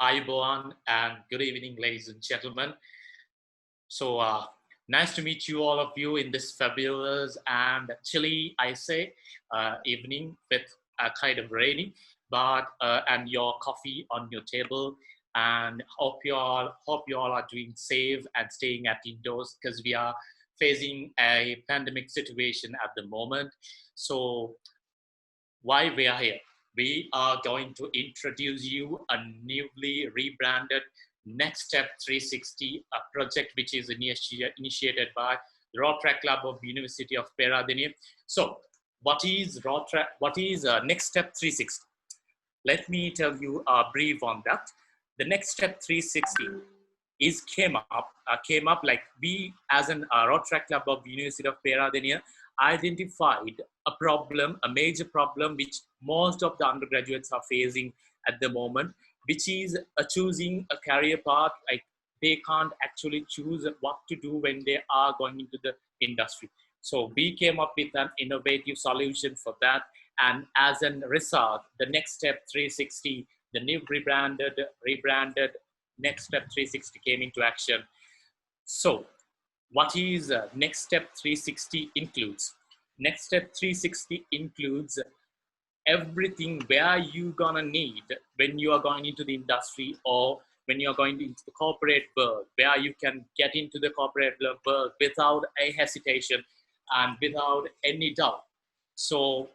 Ayubowan and good evening, ladies and gentlemen. So nice to meet you, all of you, in this fabulous and chilly, I say, evening with a kind of rainy, but and your coffee on your table. And hope you all are doing safe and staying at indoors because we are facing a pandemic situation at the moment. So why we are here? We are going to introduce you a newly rebranded NextStep 360, a project which is initiated by the Rotaract Club of University of Peradeniya. So, what is Rotaract? What is NextStep 360? Let me tell you a brief on that. The NextStep 360 came up like we as an Rotaract Club of University of Peradeniya identified a major problem which most of the undergraduates are facing at the moment, which is choosing a career path. Like they can't actually choose what to do when they are going into the industry. So we came up with an innovative solution for that. And as a result, the NextStep 360, the new rebranded NextStep 360 came into action. So what is NextStep 360 includes? NextStep 360 includes everything where you gonna need when you are going into the industry or when you're going into the corporate world, where you can get into the corporate world without a hesitation and without any doubt. So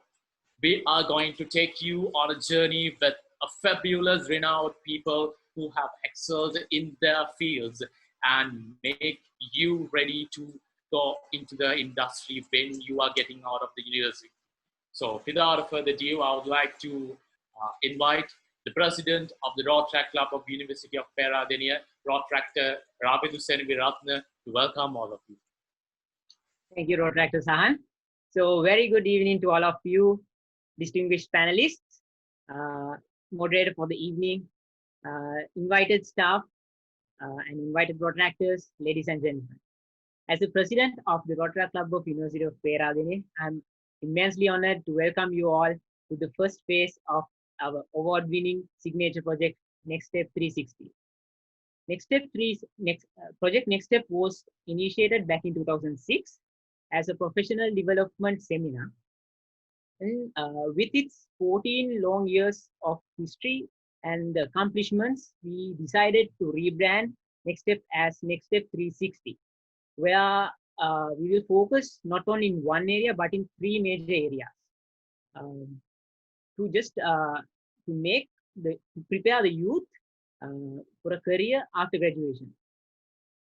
we are going to take you on a journey with a fabulous, renowned people who have excelled in their fields and make you ready to go into the industry when you are getting out of the university. So without further ado, I would like to invite the president of the Rotaract Club of University of Peradeniya, Rotaractor Rabidu Senviratna, to welcome all of you. Thank you, Rotaractor Sahan. So very good evening to all of you, distinguished panelists, moderator for the evening, invited staff, and invited Rotaractors, ladies and gentlemen. As the president of the Rotaract Club of University of Peradeniya, I'm immensely honored to welcome you all to the first phase of our award-winning signature project, NextStep 360. Project NextStep was initiated back in 2006 as a professional development seminar. And with its 14 long years of history and accomplishments, we decided to rebrand NextStep as NextStep 360, where we will focus not only in one area, but in three major areas to prepare the youth for a career after graduation.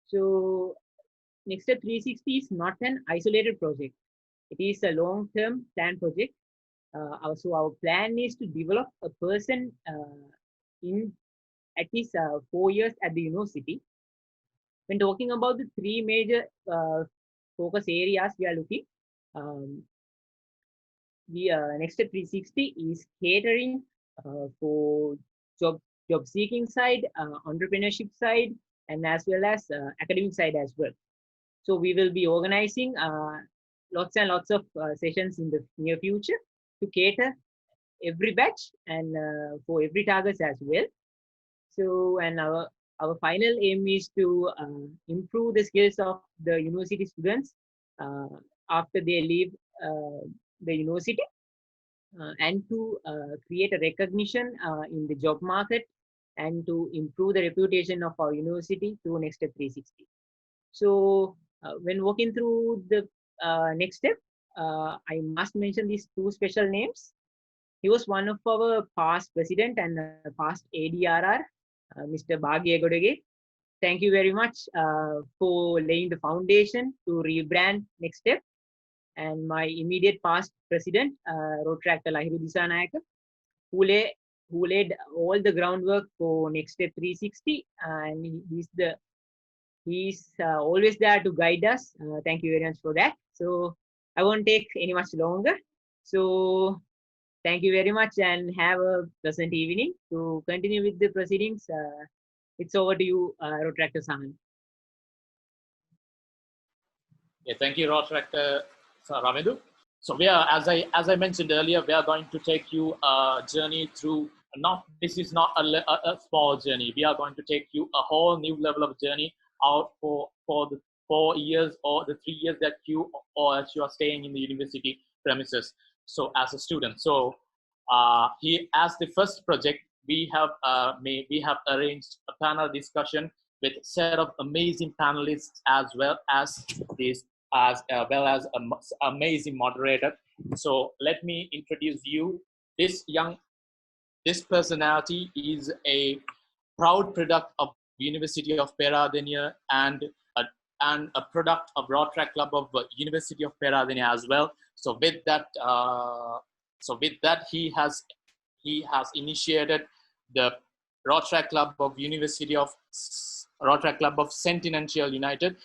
So NextStep 360 is not an isolated project. It is a long-term plan project. So our plan is to develop a person in at least 4 years at the university. When talking about the three major focus areas we are looking, NextStep 360 is catering for job seeking side, entrepreneurship side, and as well as academic side as well. So we will be organizing lots and lots of sessions in the near future to cater every batch and for every targets as well. So, and our final aim is to improve the skills of the university students after they leave the university and to create a recognition in the job market and to improve the reputation of our university through NextStep 360. So when walking through the NextStep, I must mention these two special names. He was one of our past president and past ADRR, Mr. Bhagyagodage. Thank you very much for laying the foundation to rebrand NextStep. And my immediate past president, Rotaractor Lahiru Disanayaka, who laid all the groundwork for NextStep 360, and he's always there to guide us. Thank you very much for that. So I won't take any much longer. So thank you very much and have a pleasant evening. To continue with the proceedings, it's over to you, Rotaractor Sahan. Yeah, thank you, Rotaractor Ramedu. So we are, as I mentioned earlier, we are going to take you a journey through this is not a small journey. We are going to take you a whole new level of journey out for the 4 years or the 3 years that you are staying in the university premises. So as a student, so he as the first project we have arranged a panel discussion with a set of amazing panelists as well as an amazing moderator. So let me introduce you. This personality is a proud product of University of Peradeniya and a product of Rotaract Club of University of Peradeniya as well. So with that, he has initiated the Rotaract Club of Sentinential United.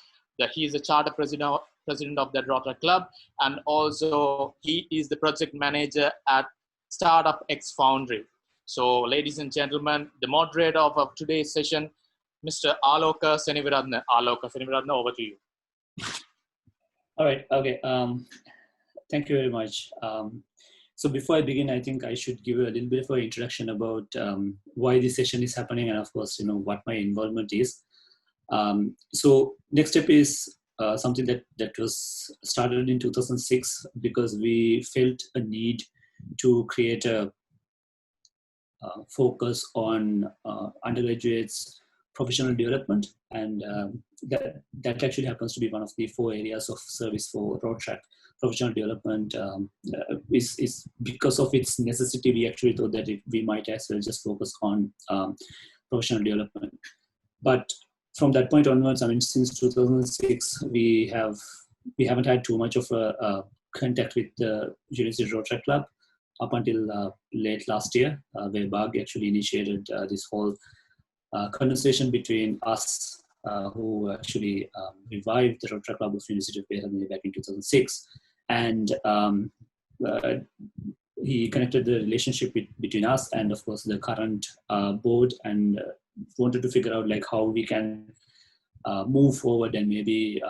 He is a charter president of that Rotaract Club, and also he is the project manager at Startup X Foundry. So, ladies and gentlemen, the moderator of today's session, Mr. Aloka Seniviratne. Aloka Seniviratne, over to you. All right. Okay. Thank you very much. So before I begin, I think I should give you a little bit of an introduction about why this session is happening, and of course, what my involvement is. So NextStep is something that was started in 2006 because we felt a need to create a focus on undergraduates' professional development, and that actually happens to be one of the 4 areas of service for Rotaract. Professional development is because of its necessity. We actually thought that we might as well just focus on professional development. But from that point onwards, I mean, since 2006, we haven't had too much of a contact with the University Rotaract Club up until late last year, where Bag actually initiated this whole conversation between us, who actually revived the Rotaract Club of University of Peradeniya back in 2006, and he connected the relationship between us and, of course, the current board, and wanted to figure out like how we can move forward and maybe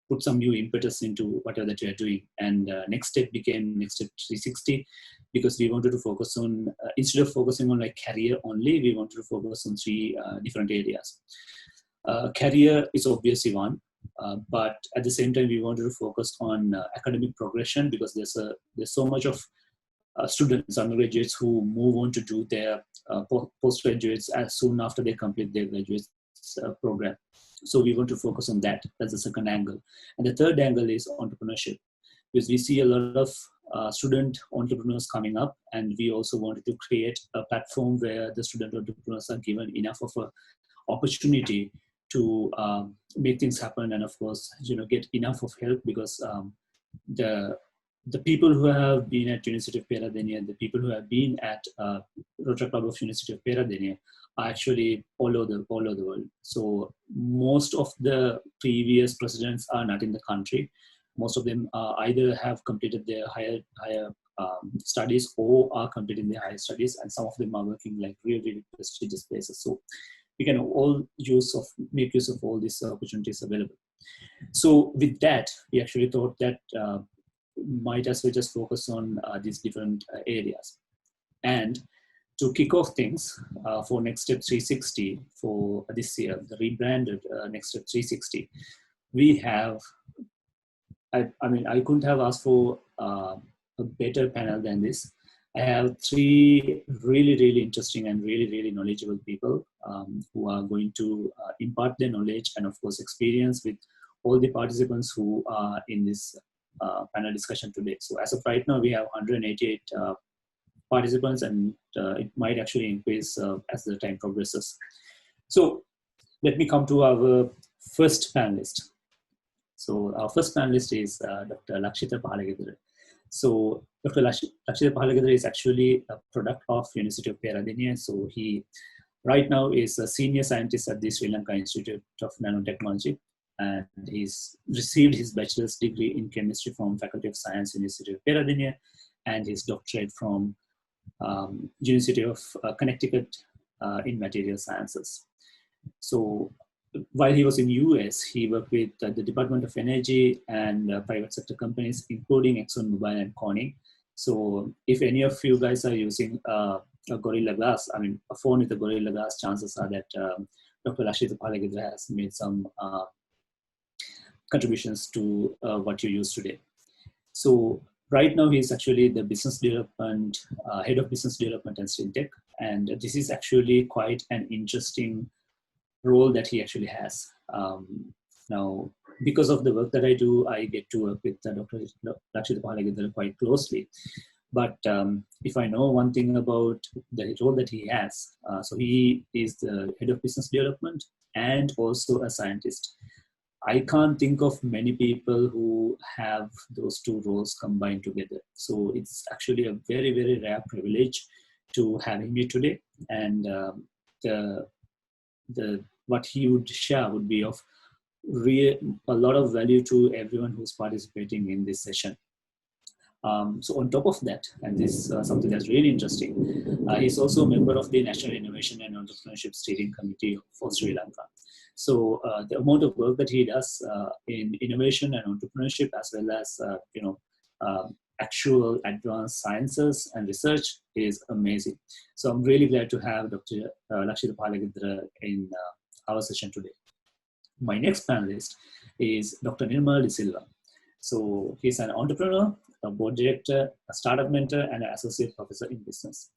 put some new impetus into whatever that we are doing. And NextStep became NextStep 360 because we wanted to focus on, instead of focusing on like career only, we wanted to focus on 3 different areas. Career is obviously one, but at the same time, we wanted to focus on academic progression because there's so much of students, undergraduates who move on to do their postgraduates as soon after they complete their graduate program. So we want to focus on that. That's the second angle. And the third angle is entrepreneurship, because we see a lot of student entrepreneurs coming up, and we also wanted to create a platform where the student entrepreneurs are given enough of an opportunity to make things happen, and of course, get enough of help, because the people who have been at University of Peradeniya, the people who have been at Rotaract Club of University of Peradeniya are actually all over the world. So most of the previous presidents are not in the country. Most of them either have completed their higher studies or are completing their higher studies, and some of them are working like really prestigious places. So we can all make use of all these opportunities available. So with that, we actually thought that might as well just focus on these different areas. And to kick off things for NextStep 360 for this year, the rebranded NextStep 360, we have, I mean, I couldn't have asked for a better panel than this. I have 3 really interesting and really knowledgeable people who are going to impart their knowledge and, of course, experience with all the participants who are in this panel discussion today. So as of right now, we have 188 participants, and it might actually increase as the time progresses. So let me come to our first panelist. So our first panelist is Dr. Lakshitha Pahalagedara. So Dr. Lakshitha Pahalagedara is actually a product of University of Peradeniya. So he right now is a senior scientist at the Sri Lanka Institute of Nanotechnology, and he's received his bachelor's degree in chemistry from Faculty of Science, University of Peradeniya, and his doctorate from University of Connecticut in material sciences. So while he was in US, he worked with the Department of Energy and private sector companies, including ExxonMobil and Corning. So if any of you guys are using a Gorilla Glass, I mean, a phone with a Gorilla Glass, chances are that Dr. Lakshitha Pahalagedara has made some contributions to what you use today. So right now he's actually the business development, head of business development at SLINTEC. And this is actually quite an interesting role that he actually has. Now, because of the work that I do, I get to work with Dr. Lakshitha Pahalagedara quite closely. But if I know one thing about the role that he has, so he is the head of business development and also a scientist. I can't think of many people who have those two roles combined together. So it's actually a very, very rare privilege to have him here today. And what he would share would be of a lot of value to everyone who's participating in this session. So on top of that, and this is something that's really interesting, he's also a member of the National Innovation and Entrepreneurship Steering Committee for Sri Lanka. So the amount of work that he does in innovation and entrepreneurship, as well as actual advanced sciences and research, is amazing. So I'm really glad to have Dr. Lakshitha Pahalagedara in our session today. My next panelist is Dr. Nirmal De Silva. So he's an entrepreneur, a board director, a startup mentor, and an associate professor in business.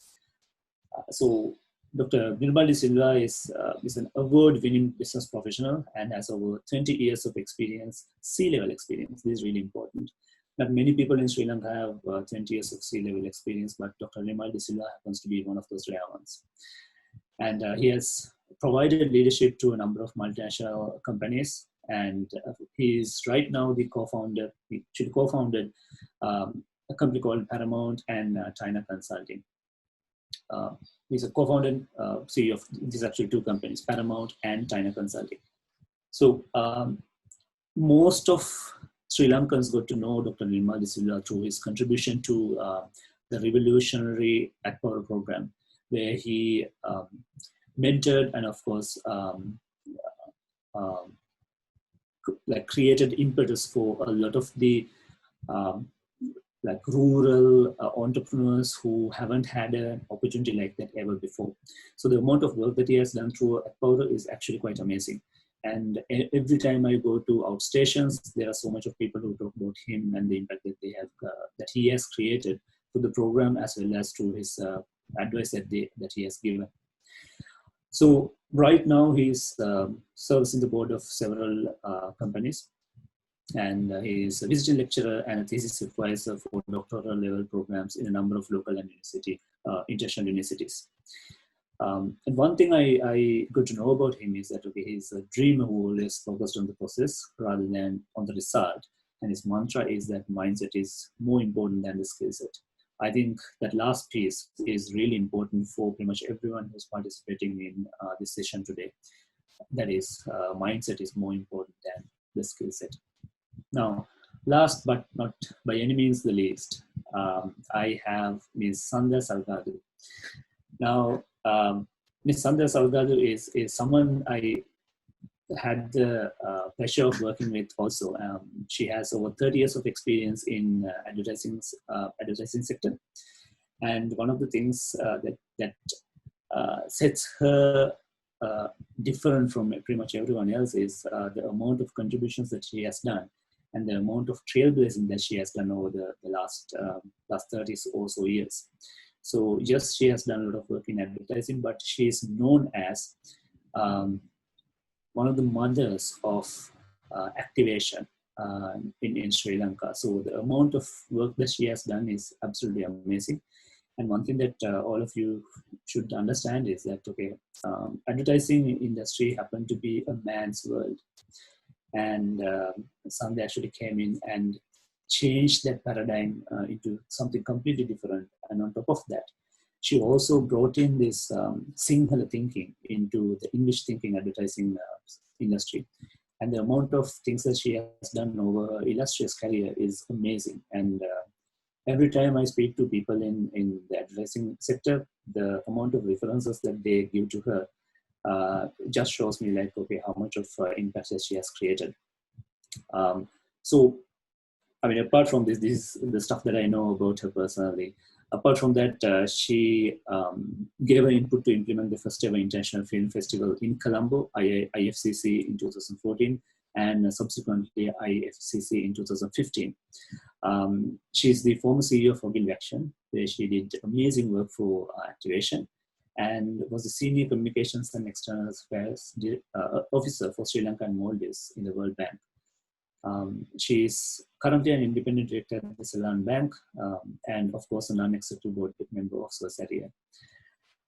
So Dr. Nirmal De Silva is an award-winning business professional and has over 20 years of experience, C-level experience. This is really important. Not many people in Sri Lanka have 20 years of C-level experience, but Dr. Nirmal De Silva happens to be one of those rare ones. And he has provided leadership to a number of multinational companies. And he is right now the co-founder, he co-founded a company called Paramount and China Consulting. He's a co-founder CEO of these actually two companies, Paramount and China Consulting. So most of Sri Lankans got to know Dr. Nirmal De Silva through his contribution to the revolutionary Adaptability program, where he mentored and of course like created impetus for a lot of the like rural entrepreneurs who haven't had an opportunity like that ever before. So the amount of work that he has done through Adaptability is actually quite amazing. And every time I go to outstations, there are so much of people who talk about him and the impact that they have, that he has created to the program, as well as to his advice that he has given. So right now he's serves in the board of several companies, and he is a visiting lecturer and a thesis advisor for doctoral level programs in a number of local and international universities. And one thing I got to know about him is that he's a dreamer who always focused on the process rather than on the result. And his mantra is that mindset is more important than the skill set. I think that last piece is really important for pretty much everyone who's participating in this session today. That is, mindset is more important than the skill set. Now, last but not by any means the least, I have Ms. Sandya Salgado. Now, Ms. Sandya Salgado is someone I had the pleasure of working with also. She has over 30 years of experience in advertising sector. And one of the things that sets her different from pretty much everyone else is the amount of contributions that she has done and the amount of trailblazing that she has done over the last 30 or so years. So yes, she has done a lot of work in advertising, but she is known as one of the mothers of activation in Sri Lanka. So the amount of work that she has done is absolutely amazing. And one thing that all of you should understand is that, advertising industry happened to be a man's world. And Sandya actually came in and changed that paradigm into something completely different. And on top of that, she also brought in this Sinhala thinking into the English thinking advertising industry. And the amount of things that she has done over her illustrious career is amazing. And every time I speak to people in the advertising sector, the amount of references that they give to her just shows me like, how much of impact that she has created. So, I mean, apart from this is the stuff that I know about her personally. Apart from that, she gave her input to implement the first ever International Film Festival in Colombo, IFCC in 2014, and subsequently IFCC in 2015. She's the former CEO of Ogilvy Action, where she did amazing work for activation, and was the Senior Communications and External Affairs Officer for Sri Lanka and Maldives in the World Bank. She is currently an independent director at the Seylan Bank, and of course a non-executive board member of Seylan.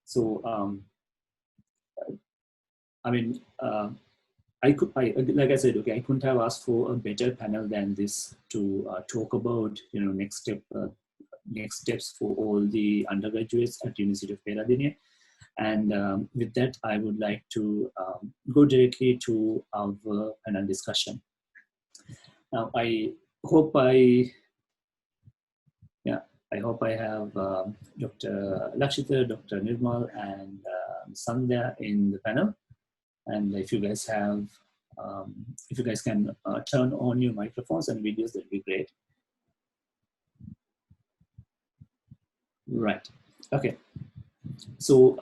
So, I mean, like I said, okay, I couldn't have asked for a better panel than this to talk about, next steps for all the undergraduates at University of Peradeniya. And with that, I would like to go directly to our panel discussion. Now, I hope I have Dr. Lakshitha, Dr. Nirmal, and Sandya in the panel. And if you guys can turn on your microphones and videos, that'd be great. Right. Okay. So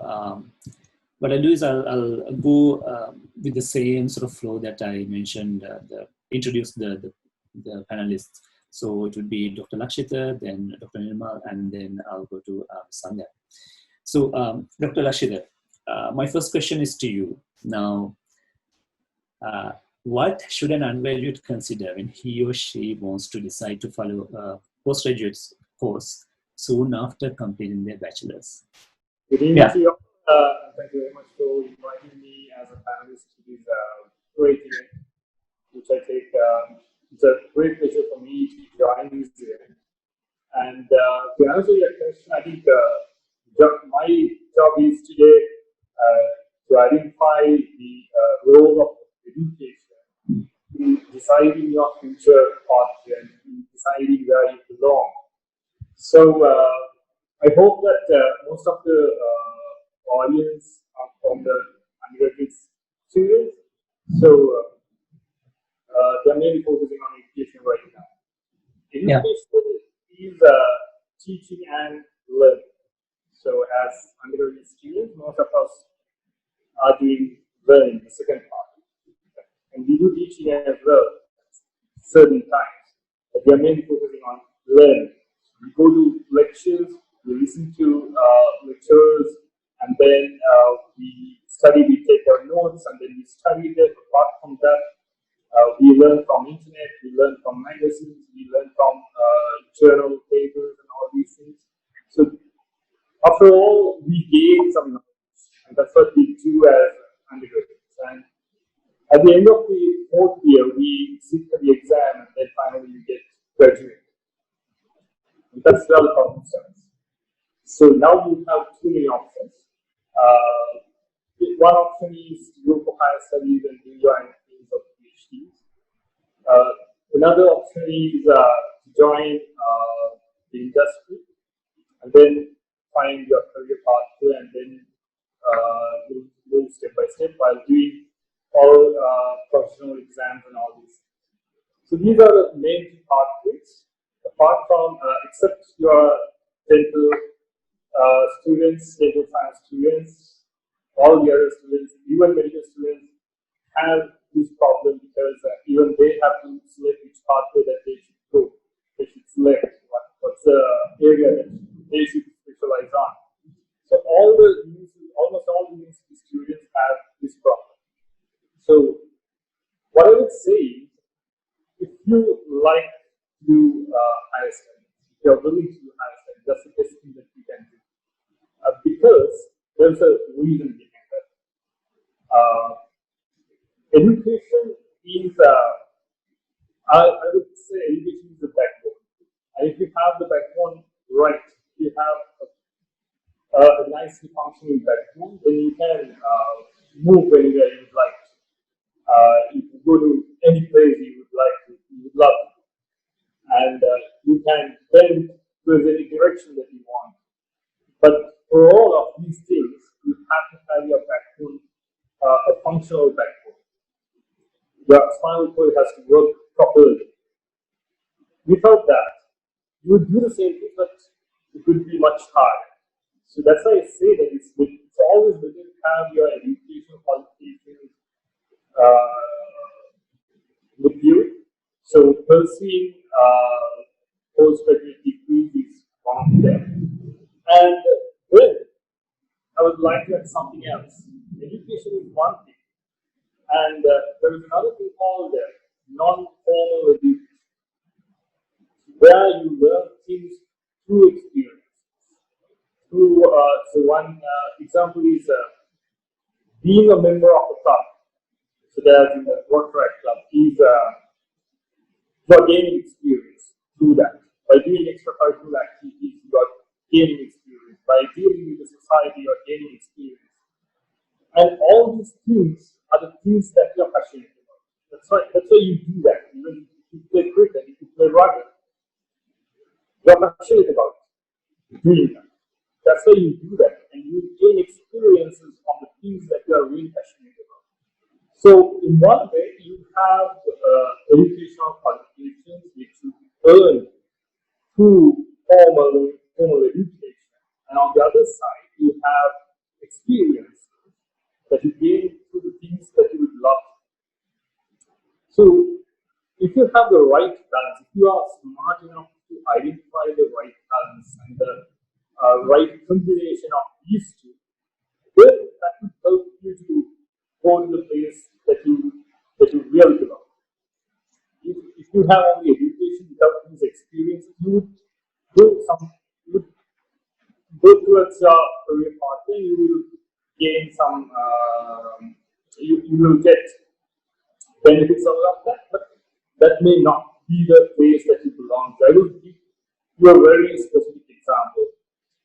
what I'll do is I'll go with the same sort of flow that I mentioned. Introduce the panelists. So it would be Dr. Lakshitha, then Dr. Nirmal, and then I'll go to Sandya. So Dr. Lakshitha, my first question is to you. Now, what should an undergraduate consider when he or she wants to decide to follow a postgraduate course soon after completing their bachelor's? Good evening to you. Thank you very much for inviting me as a panelist to this great event, which I take it's a great pleasure for me to join this event. And to answer your question, I think my job is today to identify the role of education in deciding your future path and in deciding where you belong. So I hope that most of the audience are from the undergraduate students. So they're mainly focusing on education right now. Education is teaching and learning. So as undergraduate students, most of us are doing learning, the second part. And we do teaching as well, certain times. But we are mainly focusing on learning. We go to lectures, we listen to lecturers, and then we study, we take our notes, and then we study them. Apart from that, we learn from internet, we learn from magazines, we learn from journal papers and all these things. So after all, we gain some knowledge, and that's what we do as undergraduates. And at the end of the fourth year, we sit for the exam, and then finally we get graduated. And that's where the problem starts. So now we have two main options. One option is to go for higher studies and do join teams of PhDs. Another option is to join the industry and then find your career path and then move step by step while doing all professional exams and all these things. So these are the main two pathways. Apart from, except your dental students, dental science students, all the other students, even medical students have this problem because even they have to select which pathway that they should go. They should select what's the area that they should specialize on. So almost all the university students have this problem. So what I would say is, if you like to do higher studies, if you're willing to do higher studies, that's the best thing that you can do. Because there's a reason behind that. Education is, I would say, education is the backbone. And if you have the backbone right, if you have a nicely functioning backbone, then you can move anywhere you would like to. You can go to any place you would like to, you would love to. And you can bend towards any direction that you want. But for all of these things, you have to have your backbone, a functional backbone. Your spinal cord has to work properly. Without that, you would do the same thing, but it would be much harder. So that's why I say that it's always better to have your educational qualifications with you. So pursuing postgraduate degrees is one of them. And then I would like to add something else. Education is one thing, and there is another thing called non-formal education, where you learn things through experience. So one example is being a member of a club. So there's in the Rotaract club, you are gaining experience through that. By doing extracurricular activities, you are gaining experience. By dealing with the society, you are gaining experience. And all these things are the things that you are passionate about. That's why you do that. Even if you play cricket, if you play rugby, you are passionate about doing that. That's why you do that, and you gain experiences on the things that you are really passionate about. So, in one way, you have educational qualifications which you earn through formal education, and on the other side, you have experiences that you gain through the things that you would love. So, if you have the right balance, if you are smart enough to identify the right balance and the right combination of these two, then that would help you to go to the place that you really belong. If you have only education without these experiences, you would go towards your career path, and you will gain some, you will get benefits out of that, but that may not be the place that you belong to. I will give you a very specific example.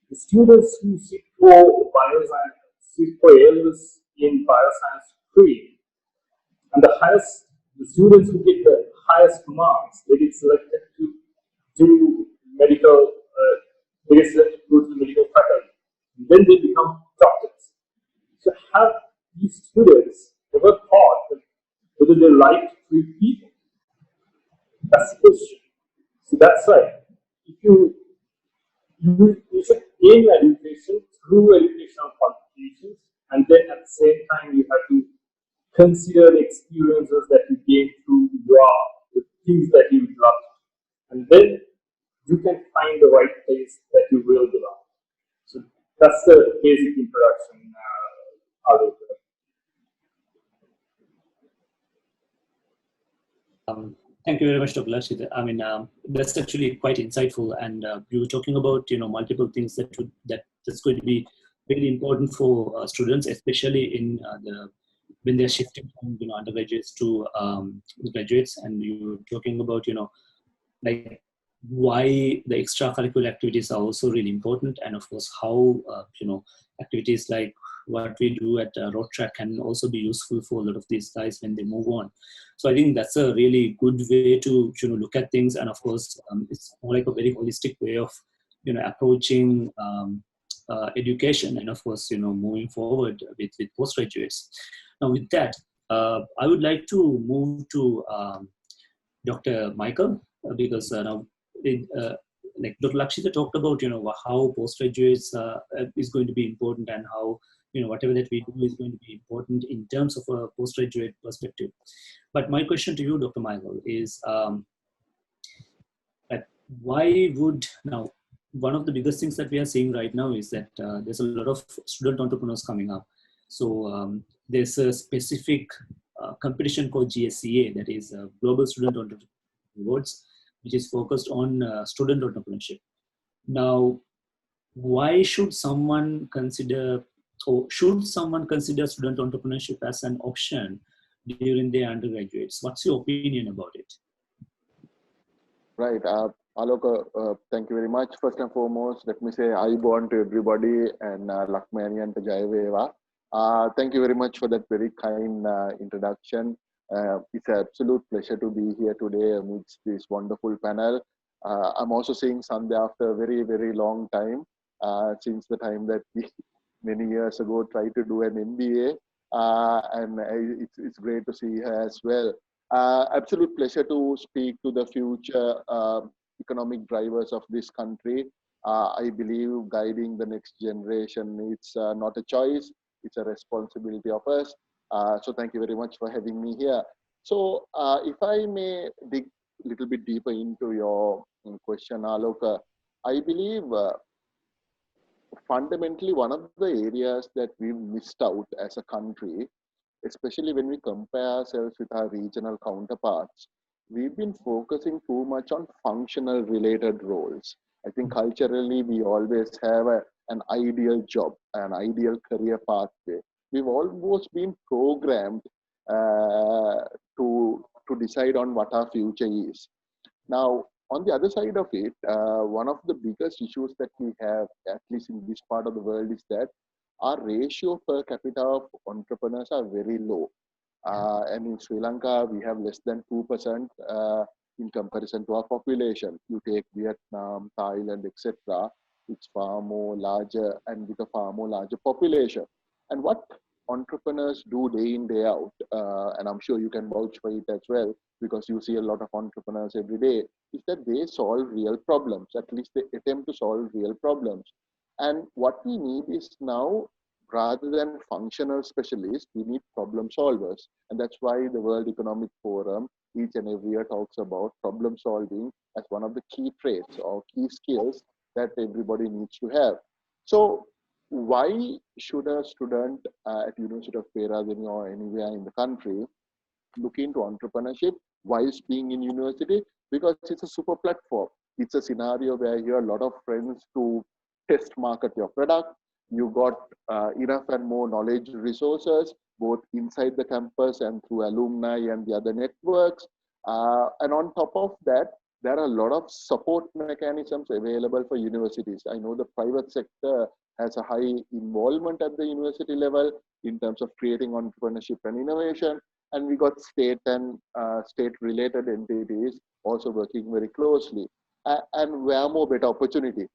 The students who sit for bioscience, sit for A-levels in bioscience stream, and the students who get the highest marks, they get selected to do medical, they get selected to go to the medical faculty. And then they become doctors. So have these students ever thought that whether they like to treat people? That's the question. So that's right. If you should gain education through educational qualifications, and then at the same time you have to consider the experiences that you gain through the things that you love, and then you can find the right place that you will belong. So that's the basic introduction. Thank you very much, Dr. Lakshitha. I mean, that's actually quite insightful, and you were talking about multiple things that's going to be very important for students, especially in when they're shifting from undergraduates to graduates, and you were talking about like why the extracurricular activities are also really important, and of course how activities like what we do at Rotaract can also be useful for a lot of these guys when they move on. So I think that's a really good way to look at things, and of course it's more like a very holistic way of approaching education, and of course moving forward with postgraduates. Now with that, I would like to move to Dr. Michael, because now like Dr. Lakshitha talked about how postgraduates is going to be important, and how whatever that we do is going to be important in terms of a postgraduate perspective. But my question to you, Dr. Michael, is that why would now one of the biggest things that we are seeing right now is that there's a lot of student entrepreneurs coming up. So there's a specific competition called GSCA, that is Global Student Entrepreneur Awards, which is focused on student entrepreneurship. Now, why should someone consider, or should someone consider student entrepreneurship as an option during their undergraduates? What's your opinion about it? Right. Alok, thank you very much. First and foremost, let me say Ayubowan to everybody, and Lakmani and Jayaveva. Thank you very much for that very kind introduction. It's an absolute pleasure to be here today amidst this wonderful panel. I'm also seeing Sandya after a very, very long time, since the time that we many years ago tried to do an MBA, and it's great to see her as well. Absolute pleasure to speak to the future economic drivers of this country. I believe guiding the next generation, it's not a choice, it's a responsibility of us. So thank you very much for having me here. So if I may dig a little bit deeper into your question, Aloka, I believe fundamentally one of the areas that we've missed out as a country, especially when we compare ourselves with our regional counterparts, we've been focusing too much on functional related roles. I think culturally we always have an ideal job, an ideal career pathway. We've almost been programmed to decide on what our future is. Now, on the other side of it, one of the biggest issues that we have, at least in this part of the world, is that our ratio per capita of entrepreneurs are very low. And in Sri Lanka, we have less than 2% in comparison to our population. You take Vietnam, Thailand, etc. It's far more larger and with a far more larger population. And what entrepreneurs do day in, day out, and I'm sure you can vouch for it as well, because you see a lot of entrepreneurs every day, is that they solve real problems. At least they attempt to solve real problems. And what we need is now, rather than functional specialists, we need problem solvers. And that's why the World Economic Forum each and every year talks about problem solving as one of the key traits or key skills that everybody needs to have. So why should a student at University of Peradeniya or anywhere in the country look into entrepreneurship whilst being in university? Because it's a super platform. It's a scenario where you have a lot of friends to test market your product. You got enough and more knowledge resources, both inside the campus and through alumni and the other networks. And on top of that, there are a lot of support mechanisms available for universities. I know the private sector has a high involvement at the university level in terms of creating entrepreneurship and innovation. And we got state and state-related entities also working very closely. And where more better opportunity.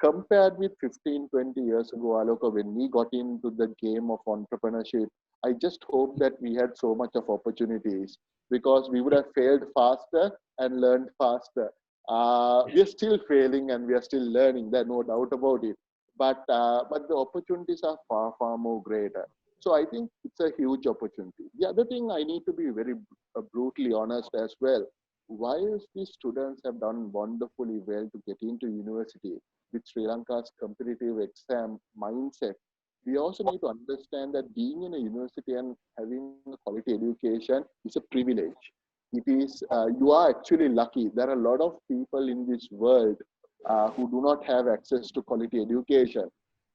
Compared with 15, 20 years ago, Aloka, when we got into the game of entrepreneurship, I just hope that we had so much of opportunities, because we would have failed faster and learned faster. We are still failing and we are still learning, there's no doubt about it. But the opportunities are far, far more greater. So I think it's a huge opportunity. The other thing, I need to be very brutally honest as well. Whilst these students have done wonderfully well to get into university with Sri Lanka's competitive exam mindset, we also need to understand that being in a university and having a quality education is a privilege. It is, you are actually lucky. There are a lot of people in this world who do not have access to quality education.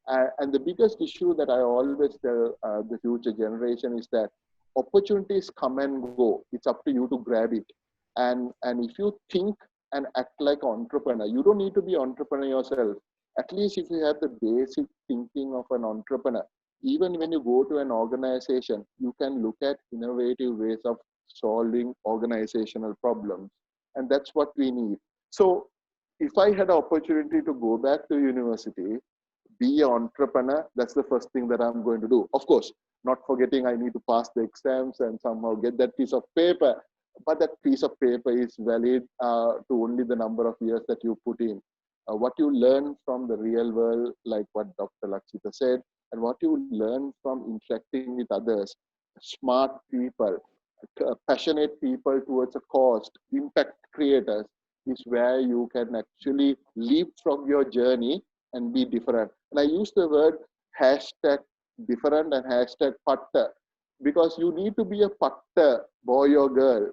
And the biggest issue that I always tell the future generation is that opportunities come and go. It's up to you to grab it. And if you think and act like an entrepreneur, you don't need to be an entrepreneur yourself. At least if you have the basic thinking of an entrepreneur, even when you go to an organization, you can look at innovative ways of solving organizational problems. And that's what we need. So if I had an opportunity to go back to university, be an entrepreneur, that's the first thing that I'm going to do. Of course, not forgetting I need to pass the exams and somehow get that piece of paper. But that piece of paper is valid to only the number of years that you put in. What you learn from the real world, like what Dr. Lakshitha said, and what you learn from interacting with others, smart people, passionate people towards a cause, impact creators, is where you can actually leap from your journey and be different. And I use the word hashtag different and hashtag patta, because you need to be a patta, boy or girl,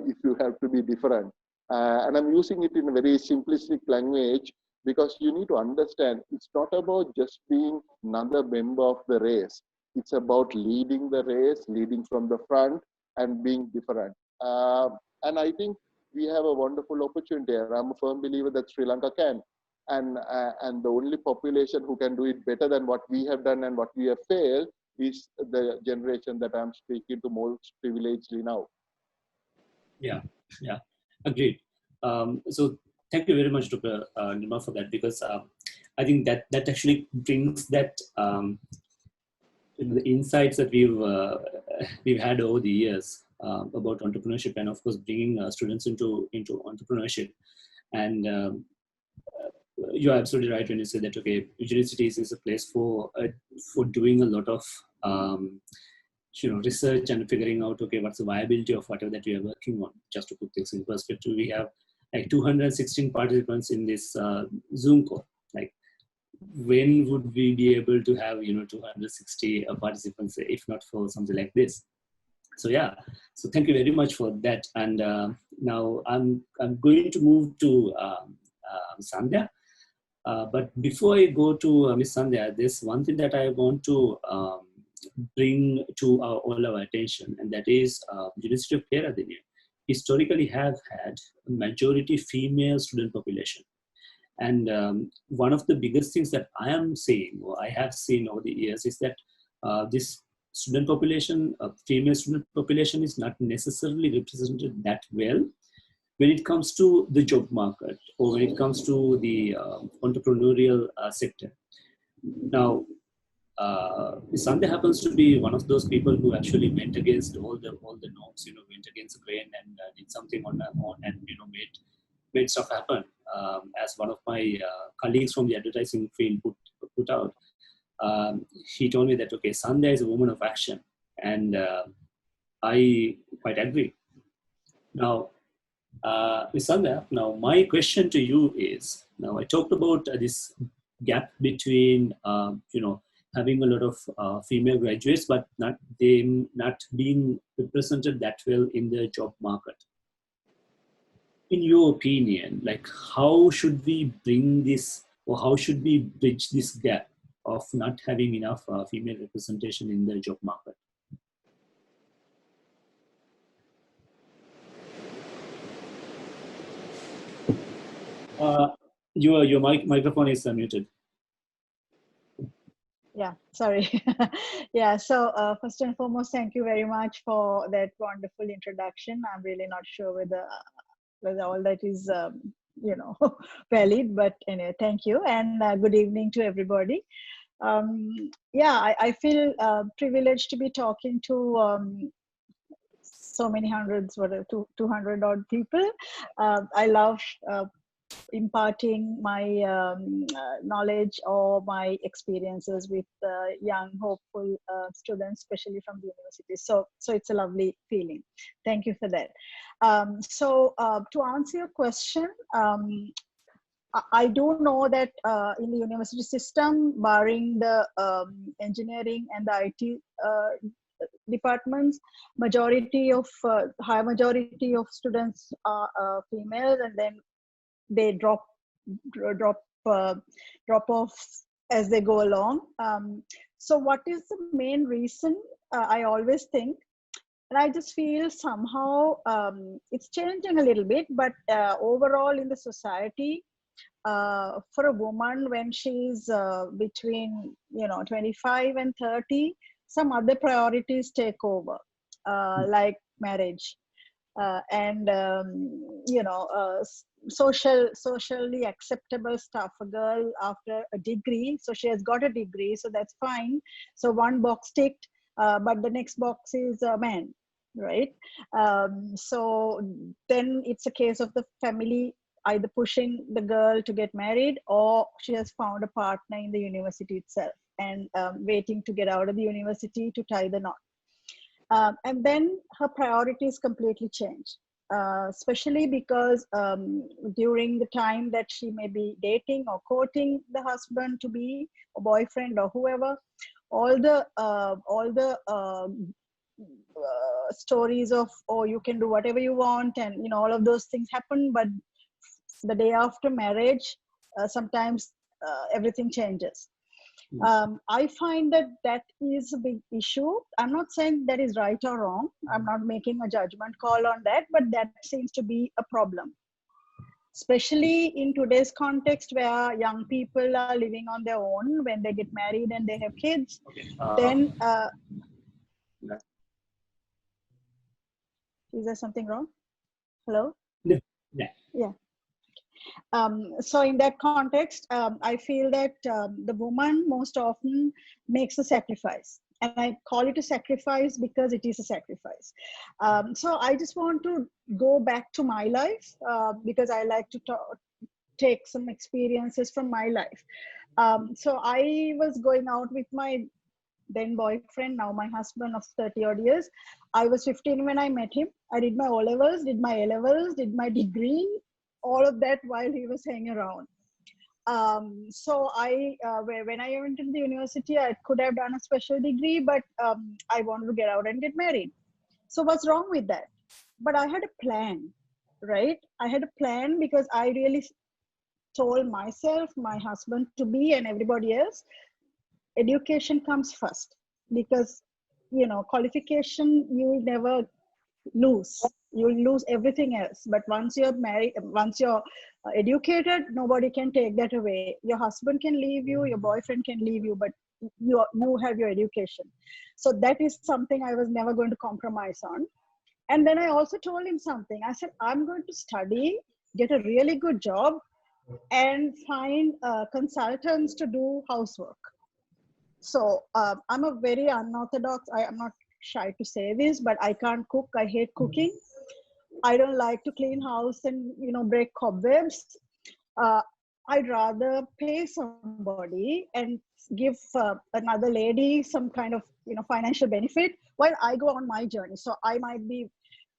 if you have to be different. And I'm using it in a very simplistic language, because you need to understand it's not about just being another member of the race. It's about leading the race, leading from the front and being different. And I think we have a wonderful opportunity. I'm a firm believer that Sri Lanka can. And the only population who can do it better than what we have done and what we have failed is the generation that I'm speaking to most privilegedly now. Yeah, agreed. So thank you very much, Dr. Nirmal, for that, because I think that actually brings that the insights that we've had over the years about entrepreneurship, and of course bringing students into entrepreneurship. And you're absolutely right when you say that, okay, universities is a place for doing a lot of research and figuring out, okay, what's the viability of whatever that we are working on. Just to put things in perspective, we have like 216 participants in this Zoom call. Like, when would we be able to have 260 participants if not for something like this? So yeah, so thank you very much for that. And now I'm going to move to Sandya. But before I go to Miss Sandya, there's one thing that I want to bring to all our attention, and that is University of Kerala historically have had a majority female student population. And one of the biggest things that I am seeing, or I have seen over the years, is that this student population, female student population, is not necessarily represented that well when it comes to the job market or when it comes to the entrepreneurial sector. Now, Sandhya happens to be one of those people who actually went against all the norms, went against the grain and did something on and made stuff happen. As one of my colleagues from the advertising field put out, he told me that, okay, Sandhya is a woman of action, and I quite agree. Now, Ms. Sandhya, now my question to you is, now I talked about this gap between, having a lot of female graduates, but not being represented that well in the job market. In your opinion, like, how should we bring this, or how should we bridge this gap of not having enough female representation in the job market? Your microphone is muted. Yeah, sorry. Yeah, so first and foremost, thank you very much for that wonderful introduction. I'm really not sure whether all that is, valid, but anyway, thank you. And good evening to everybody. Yeah, I feel privileged to be talking to so many hundreds, 200 odd people. I love imparting my knowledge or my experiences with young, hopeful students, especially from the university. So it's a lovely feeling. Thank you for that. To answer your question, I do know that in the university system, barring the engineering and the IT departments, high majority of students are female, and then they drop off as they go along. So what is the main reason? I always think, and I just feel somehow it's changing a little bit, but overall in the society, for a woman, when she's between 25 and 30, some other priorities take over, like marriage and socially acceptable stuff. A girl after a degree, so she has got a degree, so that's fine. So one box ticked, but the next box is a man, right? So then it's a case of the family either pushing the girl to get married, or she has found a partner in the university itself and waiting to get out of the university to tie the knot. And then her priorities completely change, especially because during the time that she may be dating or courting the husband to be, or boyfriend or whoever, all the stories of, oh, you can do whatever you want, and all of those things happen. But the day after marriage, sometimes everything changes. I find that is a big issue. I'm not saying that is right or wrong. I'm not making a judgment call on that, but that seems to be a problem, especially in today's context where young people are living on their own when they get married and they have kids. Okay. Then is there something wrong? Hello? Yeah. Yeah. So in that context, I feel that the woman most often makes a sacrifice. And I call it a sacrifice because it is a sacrifice. So I just want to go back to my life because I like to take some experiences from my life. So I was going out with my then boyfriend, now my husband of 30 odd years. I was 15 when I met him. I did my O-levels, did my A-levels, did my degree, all of that while he was hanging around. So when I went to the university, I could have done a special degree, but I wanted to get out and get married. So what's wrong with that? But I had a plan, right? I had a plan because I really told myself, my husband to be, and everybody else, education comes first, because qualification you will never lose. You'll lose everything else, but once you're married, once you're educated, nobody can take that away. Your husband can leave you, your boyfriend can leave you, but you have your education. So that is something I was never going to compromise on. And then I also told him something. I said, I'm going to study, get a really good job, and find consultants to do housework. So I'm a very unorthodox, I'm not shy to say this, but I can't cook. I hate cooking. I don't like to clean house and break cobwebs. I'd rather pay somebody and give another lady some kind of financial benefit while I go on my journey. So I might be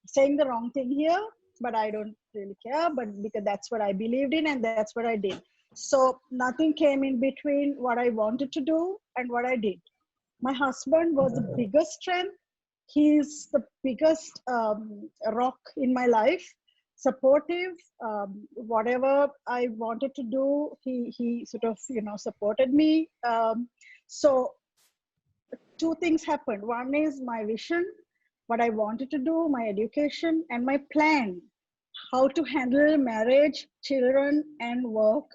saying the wrong thing here, but I don't really care. But because that's what I believed in, and that's what I did. So nothing came in between what I wanted to do and what I did. My husband was the biggest strength. He's the biggest rock in my life, supportive. Whatever I wanted to do, he sort of supported me. So two things happened. One is my vision, what I wanted to do, my education, and my plan, how to handle marriage, children, and work.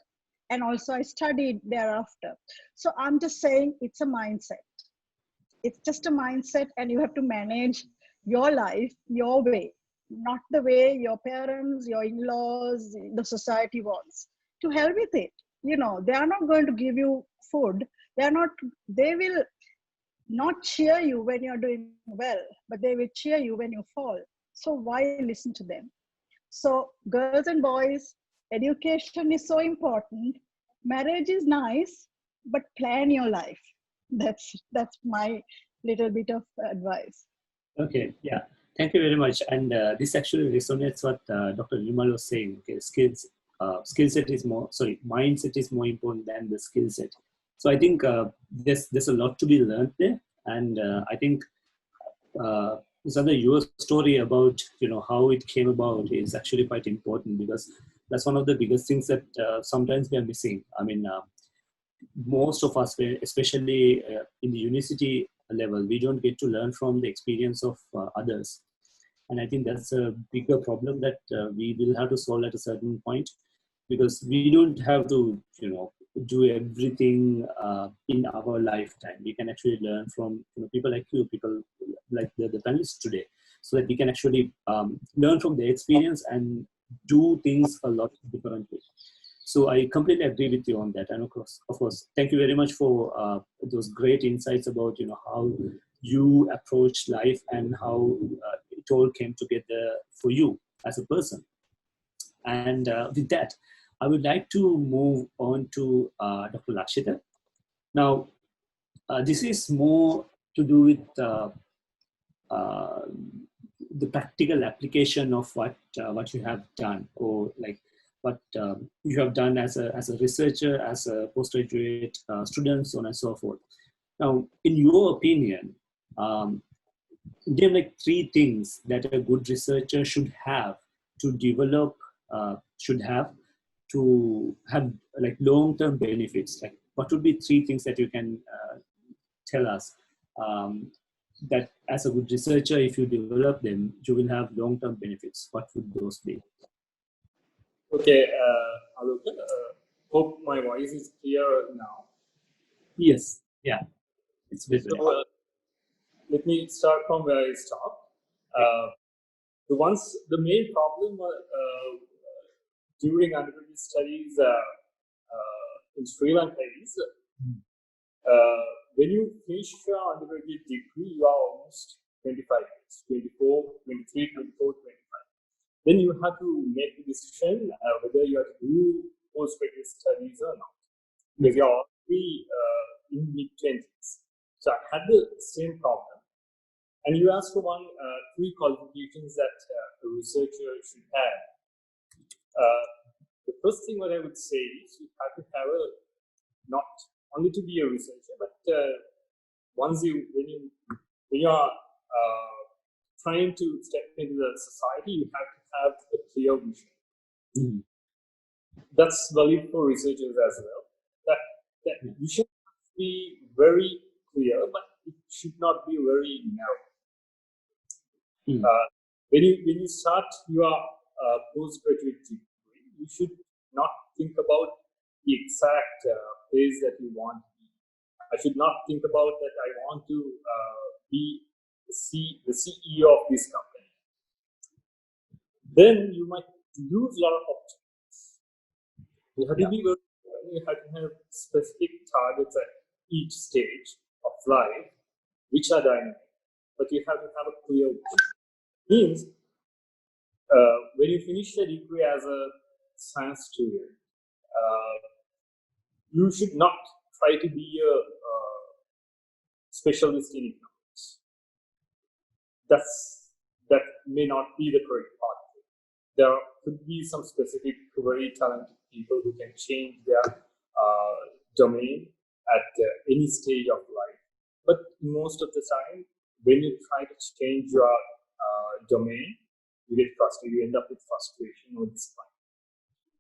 And also I studied thereafter. So I'm just saying it's a mindset. It's just a mindset, and you have to manage your life your way, not the way your parents, your in-laws, the society wants. To hell with it. They are not going to give you food. They will not cheer you when you're doing well, but they will cheer you when you fall. So why listen to them? So girls and boys, education is so important. Marriage is nice, but plan your life. That's my little bit of advice. Okay, yeah. Thank you very much. And this actually resonates what Dr. Nirmal was saying. Okay, mindset is more important than the skill set. So I think there's a lot to be learned there. And I think Sandya, your story about how it came about is actually quite important, because that's one of the biggest things that sometimes we are missing. I mean, most of us, especially in the university level, we don't get to learn from the experience of others. And I think that's a bigger problem that we will have to solve at a certain point, because we don't have to, do everything in our lifetime. We can actually learn from people like you, people like the panelists today, so that we can actually learn from their experience and do things a lot differently. So I completely agree with you on that. And of course, thank you very much for those great insights about how you approach life and how it all came together for you as a person. And with that, I would like to move on to Dr. Lakshitha. Now, this is more to do with the practical application of what you have done, or like what you have done as a researcher, as a postgraduate student, so on and so forth. Now, in your opinion, there are like three things that a good researcher should have to develop, to have like long-term benefits. Like, what would be three things that you can tell us that as a good researcher, if you develop them, you will have long-term benefits? What would those be? Okay, Alok, hope my voice is clear now. Yes, yeah, it's visible. So, let me start from where I stopped. The main problem during undergraduate studies in Sri Lanka is when you finish your undergraduate degree, you are almost 25 years, 24, 23, 24, 25. Then you have to make a decision whether you have to do postgraduate studies or not, because you're already in mid-20s. So I had the same problem. And you asked for three qualifications that a researcher should have. The first thing what I would say is you have to have not only to be a researcher, but when you are trying to step into the society, you have to have a clear vision. Mm-hmm. That's valid for researchers as well. That vision must be very clear, but it should not be very narrow. Mm-hmm. When you start your postgraduate degree, you should not think about the exact place that you want to be. I should not think about that I want to be the CEO of this company. Then you might lose a lot of opportunities. You have to be very, you have to have specific targets at each stage of life, which are dynamic, but you have to have a clear vision. Means when you finish a degree as a science student, you should not try to be a specialist in economics. That may not be the correct path. There could be some specific, very talented people who can change their domain at any stage of life. But most of the time, when you try to change your domain, you get frustrated. You end up with frustration or disappointment.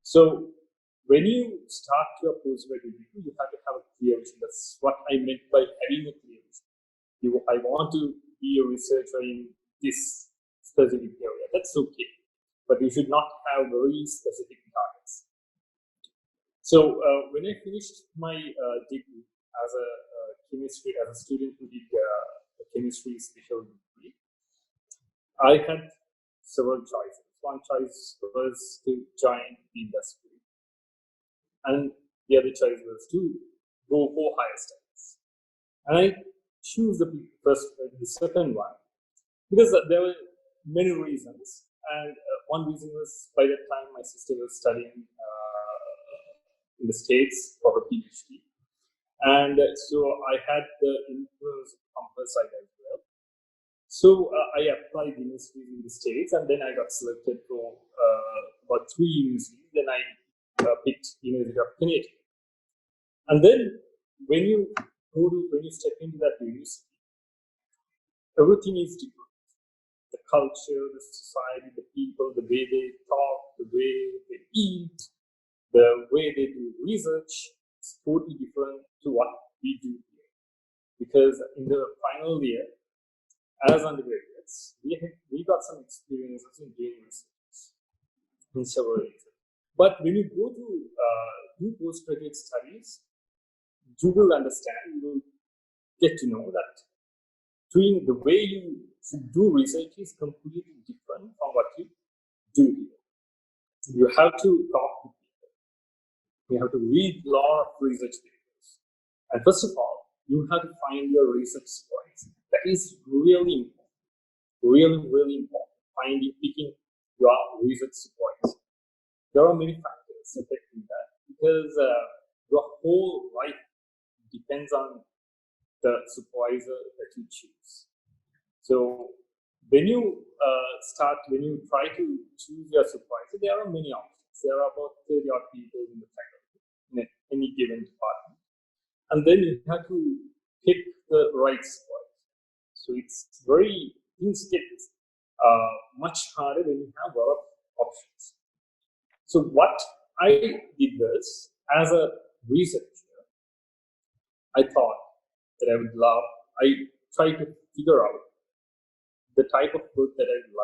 So when you start your postgraduate degree, you have to have a clear vision. That's what I meant by having a clear vision. I want to be a researcher in this specific area. That's okay, but you should not have very specific targets. So when I finished my degree as a student who did a chemistry special degree, I had several choices. One choice was to join the industry, and the other choice was to go for higher studies. And I choose the second one because there were many reasons. And one reason was by that time my sister was studying in the States for her PhD, and so I had the influence from her side as well. So I applied universities in the States, and then I got selected for about 3 universities. Then I picked University of Connecticut. And then when you step into that university, everything is different. The culture, the society, the people, the way they talk, the way they eat, the way they do research, is totally different to what we do here. Because in the final year, as undergraduates, we got some experiences in doing research in several areas. But when you go to do postgraduate studies, you will understand, you will get to know that doing the way you should do research is completely different from what you do here. You have to talk to people. You have to read a lot of research papers. And first of all, you have to find your research voice. That is really important. Really, really important. Picking your research voice. There are many factors affecting that because your whole life depends on the supervisor that you choose. So when you try to choose your supervisor, there are many options. There are about 30 odd people in the faculty in any given department. And then you have to pick the right supervisor. So things get much harder when you have a lot of options. So what I did was, as a researcher, I thought that I tried to figure out the type of work that I would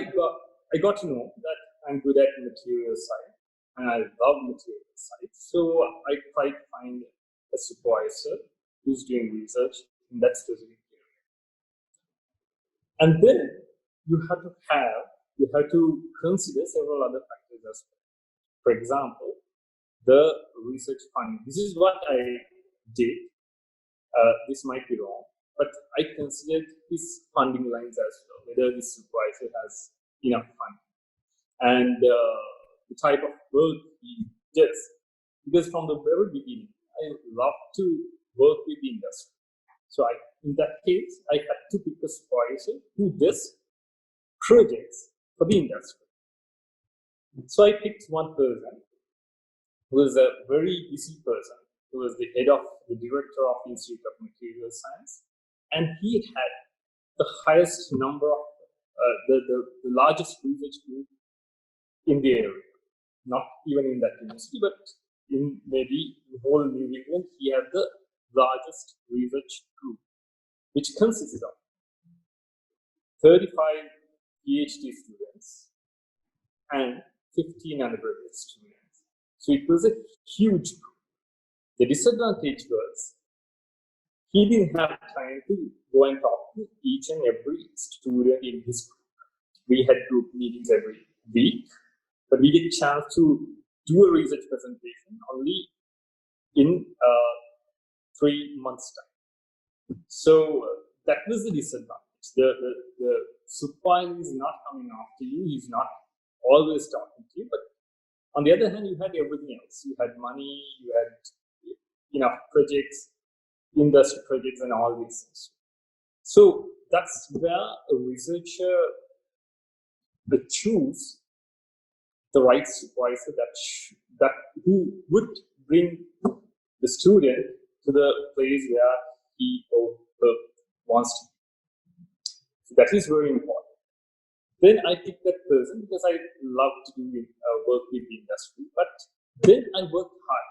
love. I got to know that I'm good at material science, and I love material science. So I tried to find a supervisor who's doing research in that specific area. And then you have to consider several other factors as well. For example, the research funding. This is what I did. This might be wrong, but I considered his funding lines as well, whether this supervisor has enough funding. And the type of work he does. Because from the very beginning, I love to work with the industry. So in that case, I had to pick a supervisor who does projects for the industry. So I picked one person who was a very busy person, who was the head of the director of the Institute of Material Science, and he had the highest number of the largest research group in the area. Not even in that university, but in maybe the whole New England, he had the largest research group, which consisted of 35 PhD students and 15 undergraduate students. So it was a huge group. The disadvantage was he didn't have time to go and talk to each and every student in his group. We had group meetings every week, but we get a chance to do a research presentation only in 3 months' time. So that was the disadvantage. The supervisor is not coming after you. He's not always talking to you. But on the other hand, you had everything else. You had money, you had enough projects, industry projects, and all these things. So that's where a researcher would choose the right supervisor that who would bring the student to the place where he or her wants to be. So that is very important. Then I picked that person because I love to do work with the industry. But then I worked hard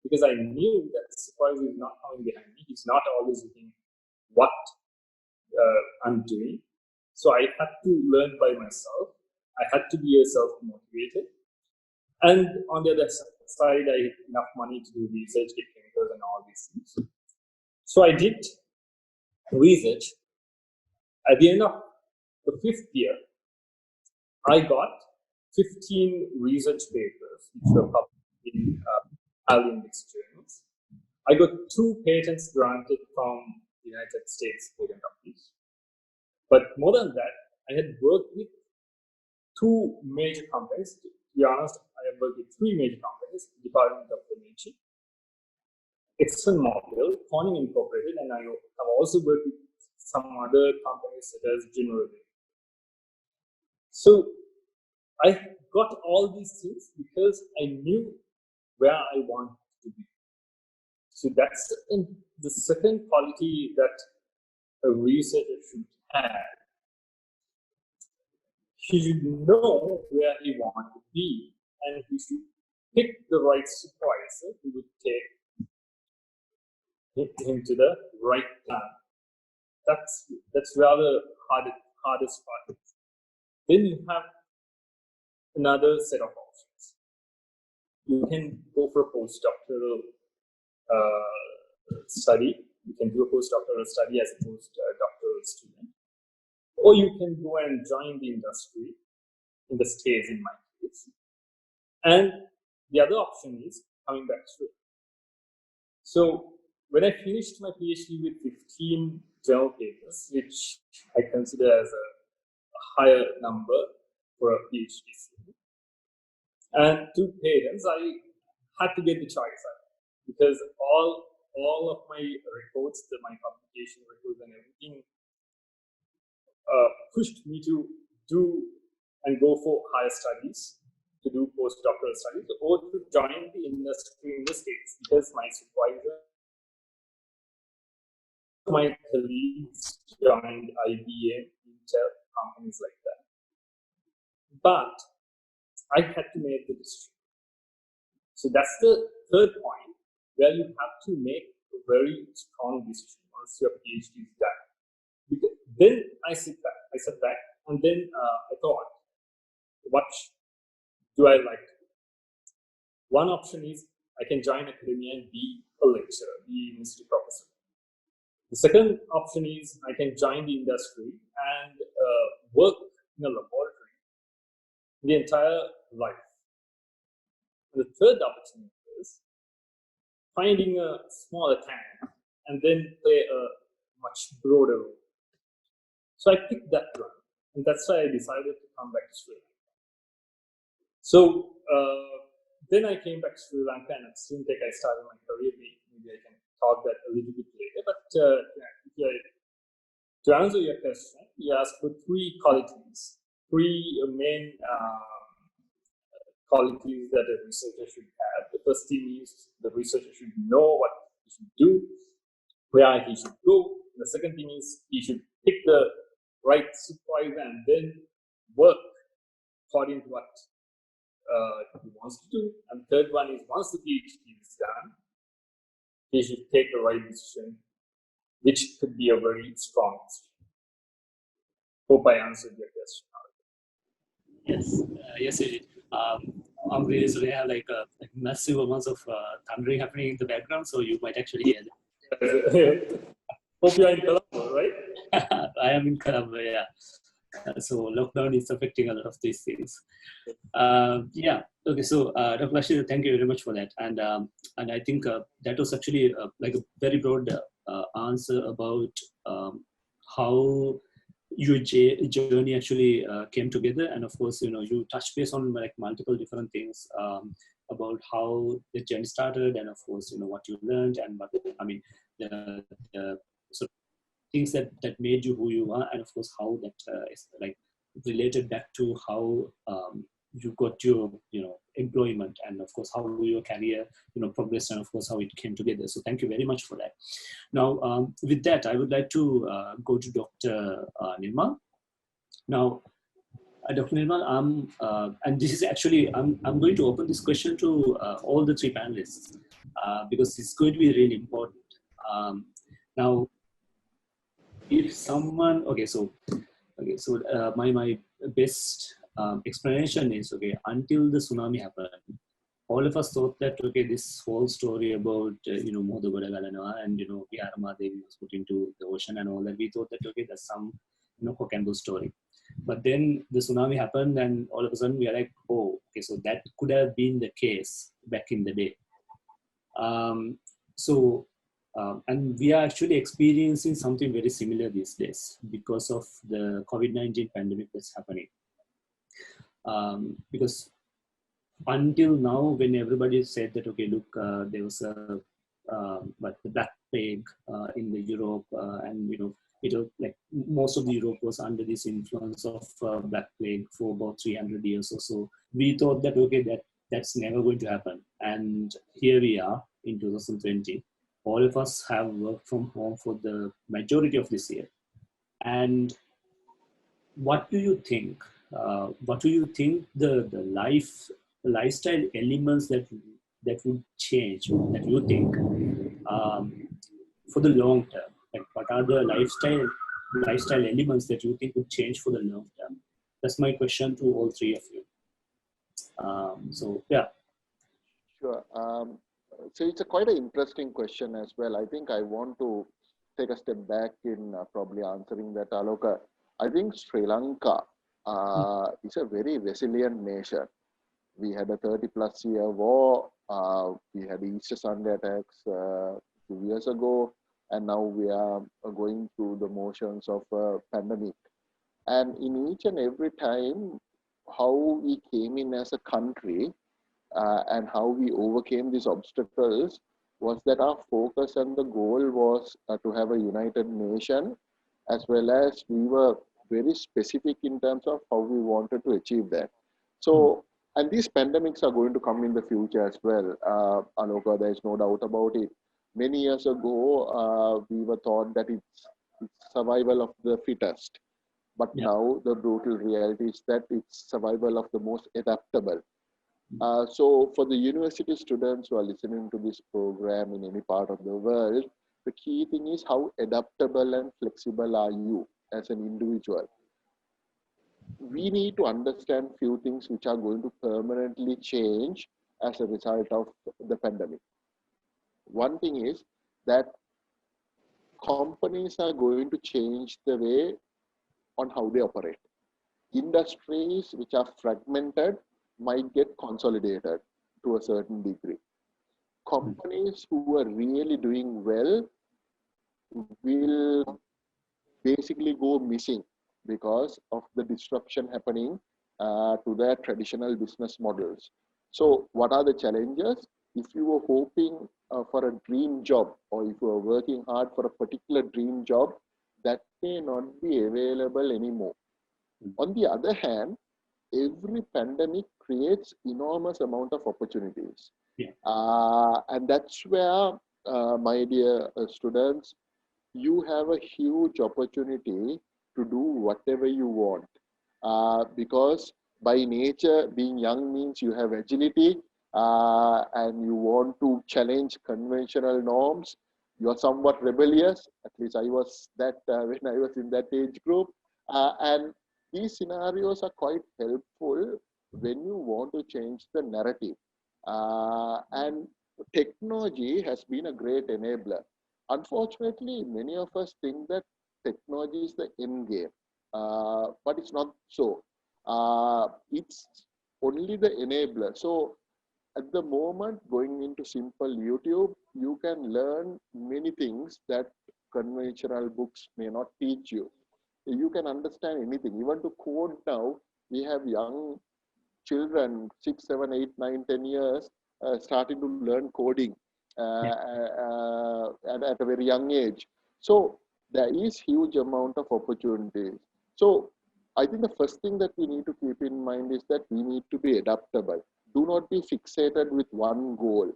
because I knew that the supervisor is not coming behind me. He's not always looking what I'm doing. So I had to learn by myself. I had to be self-motivated. And on the other side, I had enough money to do research, get chemicals, and all these things. So I did research. At the end of the 5th year, I got 15 research papers, which were published in index journals. I got 2 patents granted from the United States Patent Office. But more than that, I had worked with 2 major companies. To be honest, I have worked with 3 major companies: Department of Energy, ExxonMobil, Corning Incorporated, and I have also worked with some other companies such as General Electric. So I got all these things because I knew where I wanted to be. So that's the second quality that a researcher should have. He should know where he wants to be, and he should pick the right supervisor who would take him to the right plan. That's rather hardest part. Then you have another set of options. You can go for a postdoctoral study. You can do a postdoctoral study as a postdoctoral student. Or you can go and join the industry, in the States in my case. And the other option is coming back straight. So when I finished my PhD with 15 journal papers, which I consider as a higher number for a PhD student, and 2 patents, I had to get the choice because all of my reports, my publication records and everything pushed me to do and go for higher studies, to do postdoctoral studies, or to join the industry in the States, because my supervisor, my colleagues joined IBM, Intel, companies like that. But I had to make the decision. So that's the third point, where you have to make a very strong decision once your PhD is done. Because then I sat back, and then I thought, what do I like to do? One option is I can join academia and be a lecturer, be a university professor. The second option is I can join the industry and work in a laboratory the entire life. And the third opportunity is finding a smaller tank and then play a much broader role. So I picked that one, and that's why I decided to come back to Sri Lanka. So then I came back to Sri Lanka, and at SLINTEC I started my career. Maybe I can talk that a little bit later. But to answer your question, you asked for three qualities, three main qualities that a researcher should have. The first thing is the researcher should know what he should do, where he should go. The second thing is he should pick the right supervisor and then work according to what he wants to do. And the third one is once the PhD is done, he should take the right decision, which could be a very strong decision. Hope I answered your question. Yes, yes, it did. I'm really sorry. I have like massive amounts of thundering happening in the background, so you might actually hear that. Hope you're in Colombo, right? I am in Colombo, yeah. So lockdown is affecting a lot of these things. Yeah. Okay. So Dr. Lakshitha, thank you very much for that. And I think that was actually like a very broad answer about how your journey actually came together. And of course, you touched base on like multiple different things about how the journey started, and of course, what you learned, and what the sort of things that made you who you are, and of course how that is like related back to how you got your employment, and of course how your career progressed, and of course how it came together. So thank you very much for that. Now with that, I would like to go to Dr. Nirmal. Now Dr. Nirmal, and this is actually I'm going to open this question to all the three panelists because it's going to be really important. Now if someone, my best explanation is, until the tsunami happened, all of us thought that, this whole story about, Modu Godagalana and, Viharama Devi was put into the ocean and all that, we thought that, that's some, hook and story. But then the tsunami happened, and all of a sudden we are like, oh, okay, so that could have been the case back in the day. And we are actually experiencing something very similar these days because of the COVID-19 pandemic that's happening. Because until now, when everybody said that, okay, look, there was the Black Plague in the Europe, and like most of the Europe was under this influence of Black Plague for about 300 years or so. We thought that, okay, that's never going to happen. And here we are in 2020. All of us have worked from home for the majority of this year. And what do you think? What do you think the lifestyle elements that would change, that you think, for the long term? Like, what are the lifestyle elements that you think would change for the long term? That's my question to all three of you. So yeah. Sure. So it's quite an interesting question as well. I think I want to take a step back in probably answering that, Aloka. I think Sri Lanka is a very resilient nation. We had a 30+ year war. We had Easter Sunday attacks 2 years ago, and now we are going through the motions of a pandemic. And in each and every time, how we came in as a country and how we overcame these obstacles was that our focus and the goal was to have a united nation, as well as we were very specific in terms of how we wanted to achieve that. So, and these pandemics are going to come in the future as well. Aloka, there is no doubt about it. Many years ago, we were taught that it's survival of the fittest. But now the brutal reality is that it's survival of the most adaptable. So for the university students who are listening to this program in any part of the world, the key thing is how adaptable and flexible are you as an individual. We need to understand few things which are going to permanently change as a result of the pandemic. One thing is that companies are going to change the way on how they operate. Industries which are fragmented might get consolidated to a certain degree. Companies who are really doing well will basically go missing because of the disruption happening to their traditional business models. So what are the challenges? If you were hoping for a dream job, or if you are working hard for a particular dream job, that may not be available anymore. On the other hand, every pandemic creates enormous amount of opportunities. Yeah. And that's where, my dear students, you have a huge opportunity to do whatever you want. Because by nature, being young means you have agility, and you want to challenge conventional norms. You are somewhat rebellious. At least I was that when I was in that age group. And these scenarios are quite helpful when you want to change the narrative. And technology has been a great enabler. Unfortunately, many of us think that technology is the end game, but it's not so. It's only the enabler. So at the moment, going into simple YouTube, you can learn many things that conventional books may not teach you. You can understand anything. Even to code now, we have young children, 6, 7, 8, 9, 10 years, starting to learn coding at a very young age. So there is huge amount of opportunities. So I think the first thing that we need to keep in mind is that we need to be adaptable. Do not be fixated with one goal.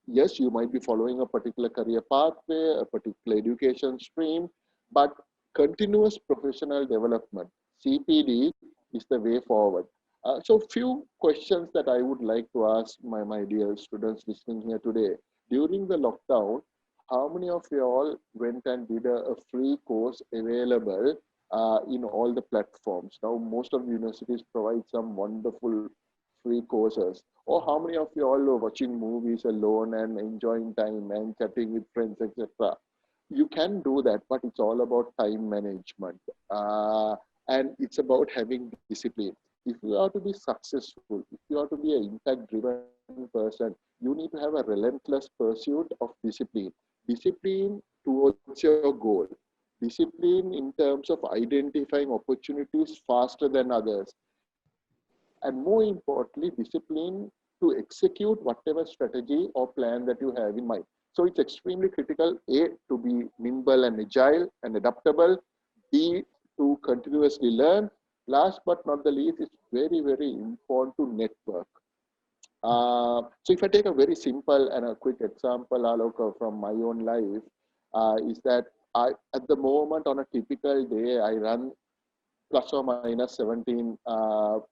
Yes, you might be following a particular career pathway, a particular education stream, but continuous professional development, CPD, is the way forward. So few questions that I would like to ask my dear students listening here today. During the lockdown, how many of you all went and did a free course available in all the platforms? Now, most of the universities provide some wonderful free courses. Or how many of you all are watching movies alone and enjoying time and chatting with friends, etc.? You can do that, but it's all about time management. And it's about having discipline. If you are to be successful, if you are to be an impact-driven person, you need to have a relentless pursuit of discipline. Discipline towards your goal. Discipline in terms of identifying opportunities faster than others. And more importantly, discipline to execute whatever strategy or plan that you have in mind. So it's extremely critical, A, to be nimble and agile and adaptable, B, to continuously learn. Last but not the least, it's very, very important to network. So if I take a very simple and a quick example, Aloka, from my own life, is that at the moment on a typical day, I run plus or minus 17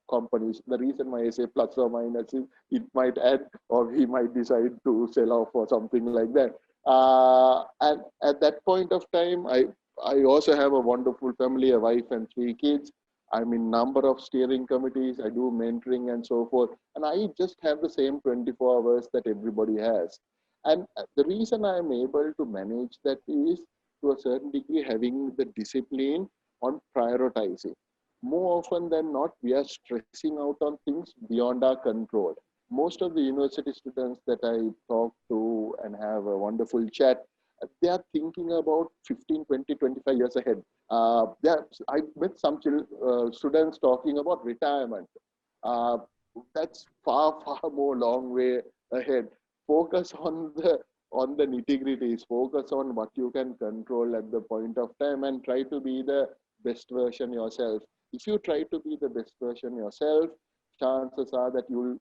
companies. The reason why I say plus or minus is it might add, or we might decide to sell off or something like that. And at that point of time, I also have a wonderful family, a wife and 3 kids. I'm in number of steering committees. I do mentoring and so forth. And I just have the same 24 hours that everybody has. And the reason I'm able to manage that is, to a certain degree, having the discipline on prioritizing. More often than not, we are stressing out on things beyond our control. Most of the university students that I talk to and have a wonderful chat, they are thinking about 15, 20, 25 years ahead. I met some students talking about retirement. That's far, far more long way ahead. Focus on the nitty-gritties. Focus on what you can control at the point of time and try to be the best version yourself. If you try to be the best version yourself, chances are that you will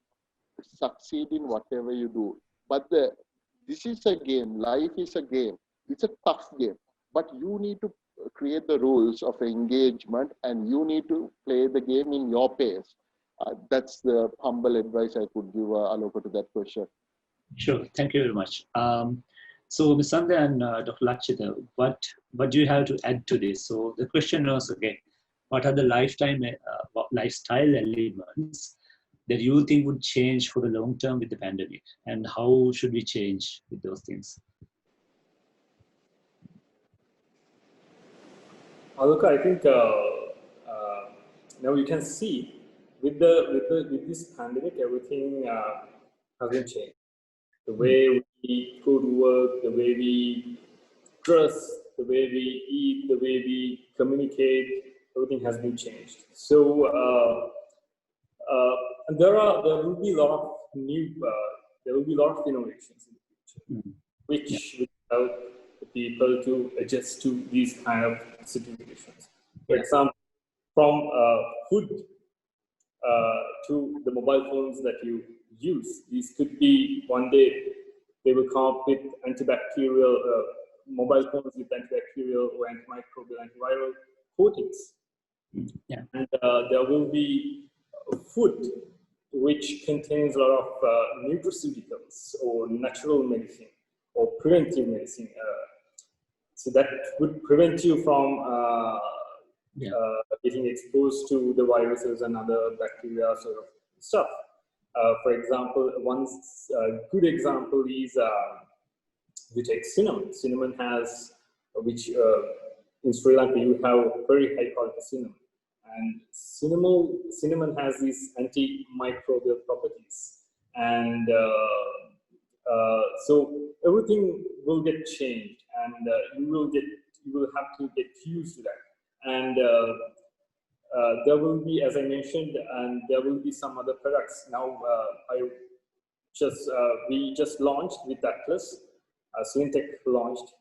succeed in whatever you do. But this is a game. Life is a game. It's a tough game. But you need to create the rules of engagement, and you need to play the game in your pace. That's the humble advice I could give Aloka to that question. Sure, thank you very much. So Ms. Sandya and Dr. Lakshitha, what do you have to add to this? So the question was, again, what are the lifestyle elements that you think would change for the long term with the pandemic, and how should we change with those things? Look, I think now you can see with this pandemic, everything hasn't changed. The way we go to work, the way we dress, the way we eat, the way we communicate, everything has been changed. So and there will be a lot of there will be a lot of innovations in the future, which will help the people to adjust to these kind of situations. For example, from food to the mobile phones that you use, these could be one day they will come up with antibacterial mobile phones with antibacterial or antimicrobial, antiviral coatings. And there will be food which contains a lot of nutraceuticals or natural medicine or preventive medicine. So that would prevent you from getting exposed to the viruses and other bacteria sort of stuff. For example, one good example is we take cinnamon. Cinnamon has, which in Sri Lanka you have very high quality cinnamon. And cinnamon has these antimicrobial properties, and so everything will get changed, and you will have to get used to that. And there will be, as I mentioned, and there will be some other products. Now, we just launched with Atlas. SLINTEC launched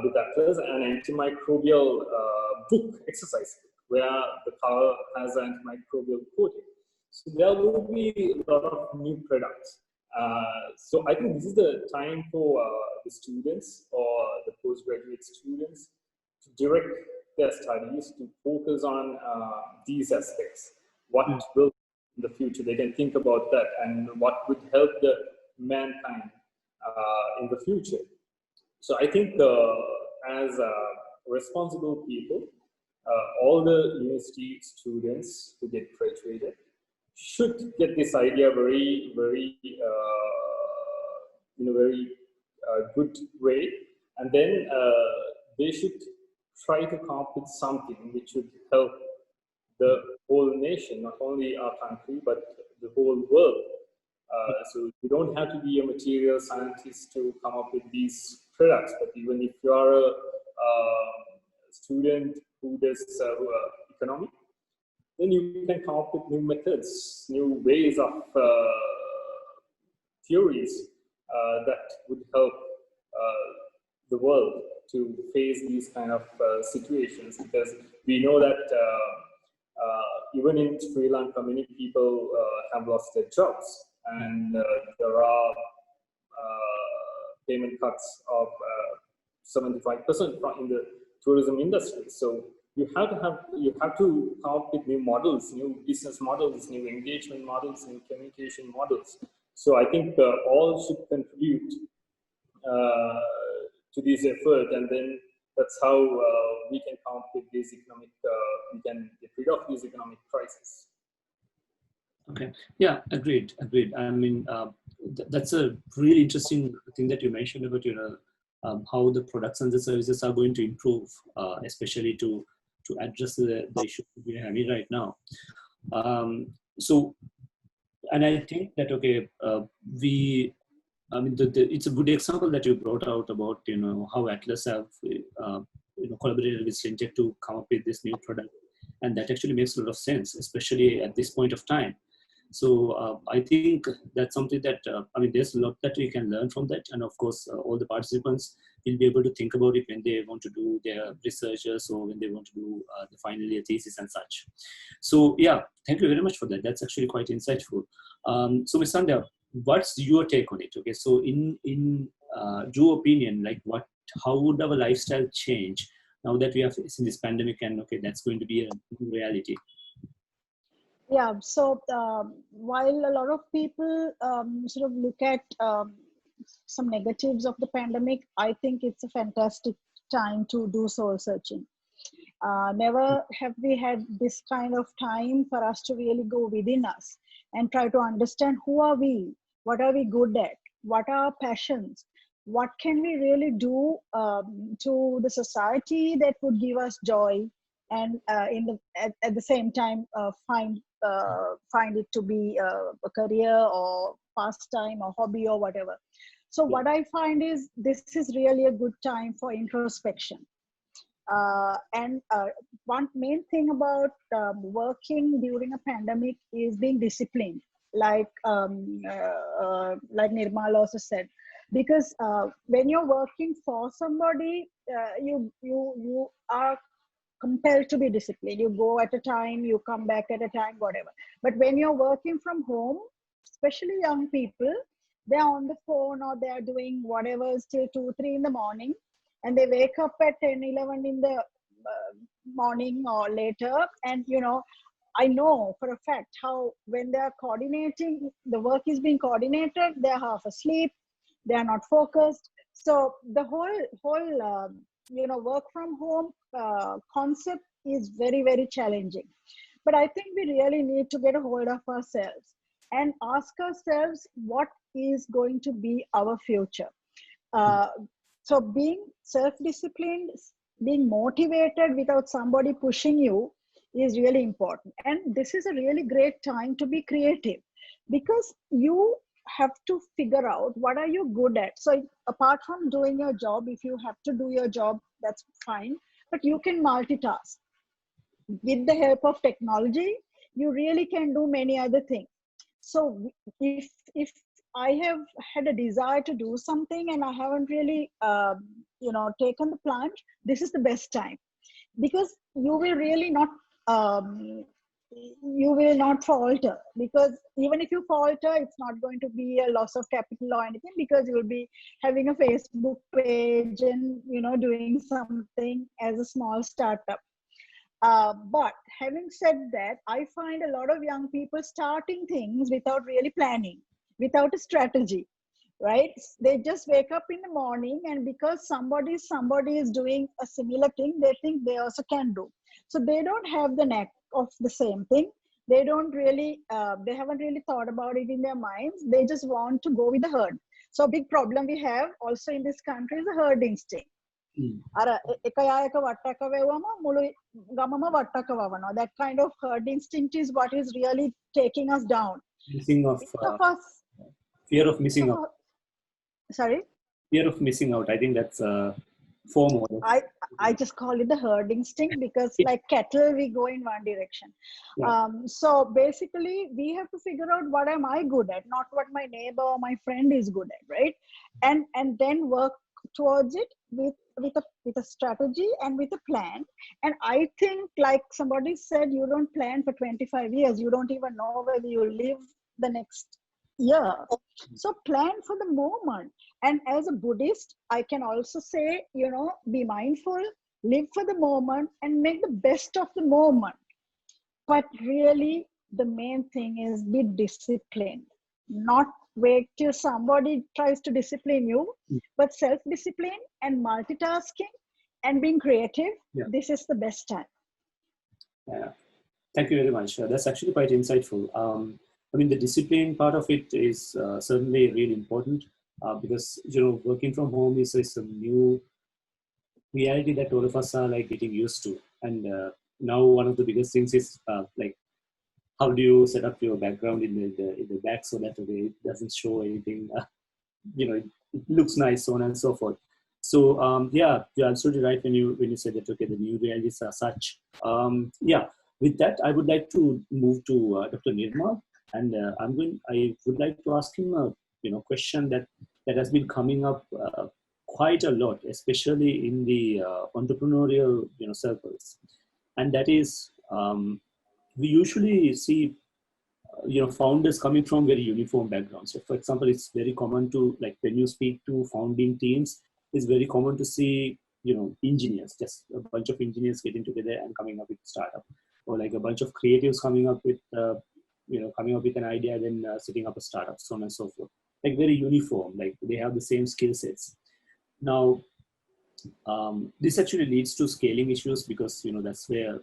with Atlas an antimicrobial book, exercise book, where the cover has an antimicrobial coating. So there will be a lot of new products. So I think this is the time for the students or the postgraduate students to direct their studies to focus on these aspects. What will in the future, they can think about that, and what would help the mankind in the future. So I think as responsible people, all the university students who get graduated should get this idea very, very in a very good way, and then they should try to come up with something which would help the whole nation, not only our country, but the whole world. So you don't have to be a material scientist to come up with these products, but even if you are a student who does economics, then you can come up with new methods, new ways of theories that would help the world to face these kind of situations, because we know that even in Sri Lanka, many people have lost their jobs, and there are payment cuts of 75% in the tourism industry. So you have to come up with new models, new business models, new engagement models, new communication models. So I think all should contribute to this effort, and then that's how we can come up with this economic, we can get rid of this economic crisis. Okay. Yeah, agreed. I mean, that's a really interesting thing that you mentioned about, how the products and the services are going to improve, especially to address the issue we're having right now. So, and I think that, okay, I mean, it's a good example that you brought out about, how Atlas have, collaborated with SLINTEC to come up with this new product. And that actually makes a lot of sense, especially at this point of time. So I think that's something that, I mean, there's a lot that we can learn from that. And of course, all the participants will be able to think about it when they want to do their researches or when they want to do the final year thesis and such. So yeah, thank you very much for that. That's actually quite insightful. So Ms. Sandya, what's your take on it? Okay, so in your opinion, like how would our lifestyle change now that we are facing this pandemic, and okay, that's going to be a new reality? Yeah, so while a lot of people sort of look at some negatives of the pandemic, I think it's a fantastic time to do soul searching. Never have we had this kind of time for us to really go within us and try to understand who are we, what are we good at, what are our passions, what can we really do to the society that would give us joy, and at the same time find it to be a career or pastime or hobby or whatever. So what I find is this is really a good time for introspection. And one main thing about working during a pandemic is being disciplined. like Nirmal also said, because when you're working for somebody, you are compelled to be disciplined. You go at a time, you come back at a time, whatever. But when you're working from home, especially young people, they're on the phone or they're doing whatever till 2, 3 in the morning, and they wake up at 10, 11 in the morning or later. And I know for a fact how when they're coordinating, the work is being coordinated, they're half asleep, they're not focused. So the whole work from home concept is very, very challenging. But I think we really need to get a hold of ourselves and ask ourselves what is going to be our future. So being self-disciplined, being motivated without somebody pushing you is really important. And this is a really great time to be creative, because you have to figure out what are you good at. So apart from doing your job, if you have to do your job, that's fine, but you can multitask. With the help of technology, you really can do many other things. So if I have had a desire to do something and I haven't really taken the plunge, this is the best time, because you will really not falter. Because even if you falter, it's not going to be a loss of capital or anything, because you will be having a Facebook page and doing something as a small startup. But having said that, I find a lot of young people starting things without really planning, without a strategy, right? They just wake up in the morning, and because somebody is doing a similar thing, they think they also can do. So they don't have the knack of the same thing. They don't really, they haven't really thought about it in their minds. They just want to go with the herd. So a big problem we have also in this country is the herd instinct. That kind of herd instinct is what is really taking us down. Fear of missing out. Sorry? Fear of missing out. I think that's FOMO. I just call it the herd instinct, because like cattle, we go in one direction. Yeah. So basically, we have to figure out what am I good at, not what my neighbor or my friend is good at, right? And then work towards it with a strategy and with a plan. And I think, like somebody said, you don't plan for 25 years. You don't even know whether you live the next year. So plan for the moment. And as a Buddhist, I can also say, be mindful, live for the moment, and make the best of the moment. But really, the main thing is be disciplined. Not wait till somebody tries to discipline you, but self-discipline and multitasking and being creative. Yeah. This is the best time. Yeah. Thank you very much. That's actually quite insightful. I mean, the discipline part of it is certainly really important, because working from home is a new reality that all of us are like getting used to. And now one of the biggest things is like, how do you set up your background in the back so that it doesn't show anything? It looks nice, so on and so forth. So yeah, you're absolutely right when you said that. Okay, the new realities are such. Yeah. With that, I would like to move to Dr. Nirmal, and I would like to ask him a question that has been coming up quite a lot, especially in the entrepreneurial circles, and that is we usually see founders coming from very uniform backgrounds. So for example, it's very common to, like, when you speak to founding teams, it's very common to see engineers, just a bunch of engineers getting together and coming up with a startup, or like a bunch of creatives coming up with an idea, then setting up a startup, so on and so forth. Like very uniform, like they have the same skill sets. Now this actually leads to scaling issues, because that's where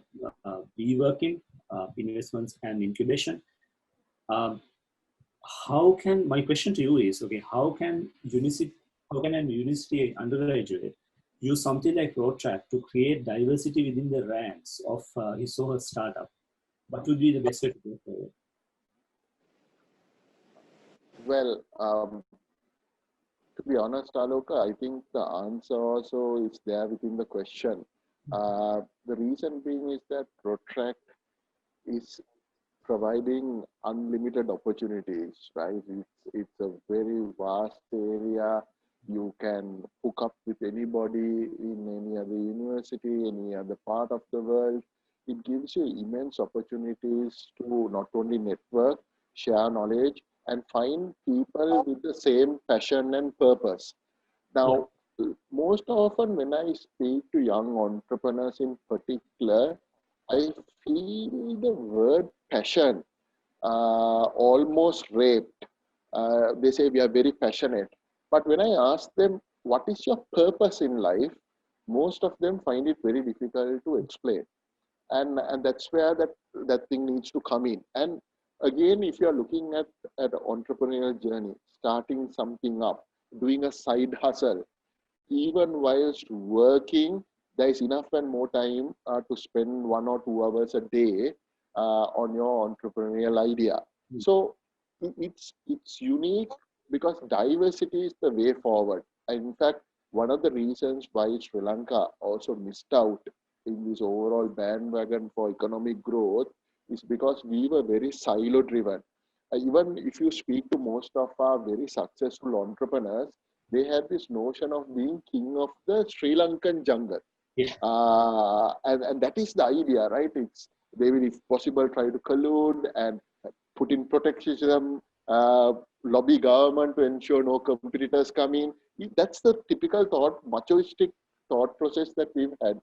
we work in investments and incubation. My question to you is, okay, how can an university undergraduate use something like Rotaract to create diversity within the ranks of his or her startup? What would be the best way to go forward? Well, to be honest, Aloka, I think the answer also is there within the question. The reason being is that Rotaract is providing unlimited opportunities, right? It's a very vast area. You can hook up with anybody in any other university, any other part of the world. It gives you immense opportunities to not only network, share knowledge, and find people with the same passion and purpose. Now, most often when I speak to young entrepreneurs in particular, I feel the word passion almost raped. They say we are very passionate. But when I ask them, what is your purpose in life? Most of them find it very difficult to explain. And that's where that thing needs to come in. And again, if you're looking at an entrepreneurial journey, starting something up, doing a side hustle, even whilst working, there is enough and more time to spend 1 or 2 hours a day on your entrepreneurial idea. So it's unique because diversity is the way forward. And in fact, one of the reasons why Sri Lanka also missed out in this overall bandwagon for economic growth is because we were very silo driven. Even if you speak to most of our very successful entrepreneurs, they have this notion of being king of the Sri Lankan jungle. Yeah. And that is the idea, right? They will, if possible, try to collude and put in protectionism, lobby government to ensure no competitors come in. That's the typical machoistic thought process that we've had.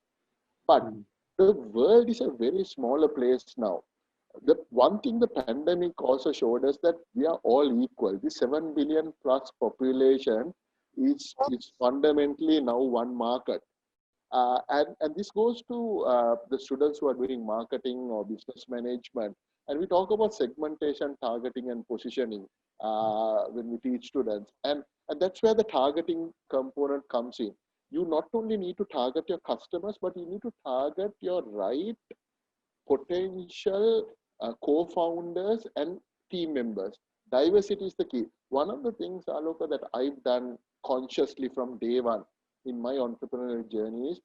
But the world is a very smaller place now. The one thing the pandemic also showed us that we are all equal. The 7 billion plus population is fundamentally now one market. And this goes to the students who are doing marketing or business management. And we talk about segmentation, targeting, and positioning when we teach students. And that's where the targeting component comes in. You not only need to target your customers, but you need to target your right potential co-founders and team members. Diversity is the key. One of the things, Aloka, that I've done consciously from day one in my entrepreneurial journey is,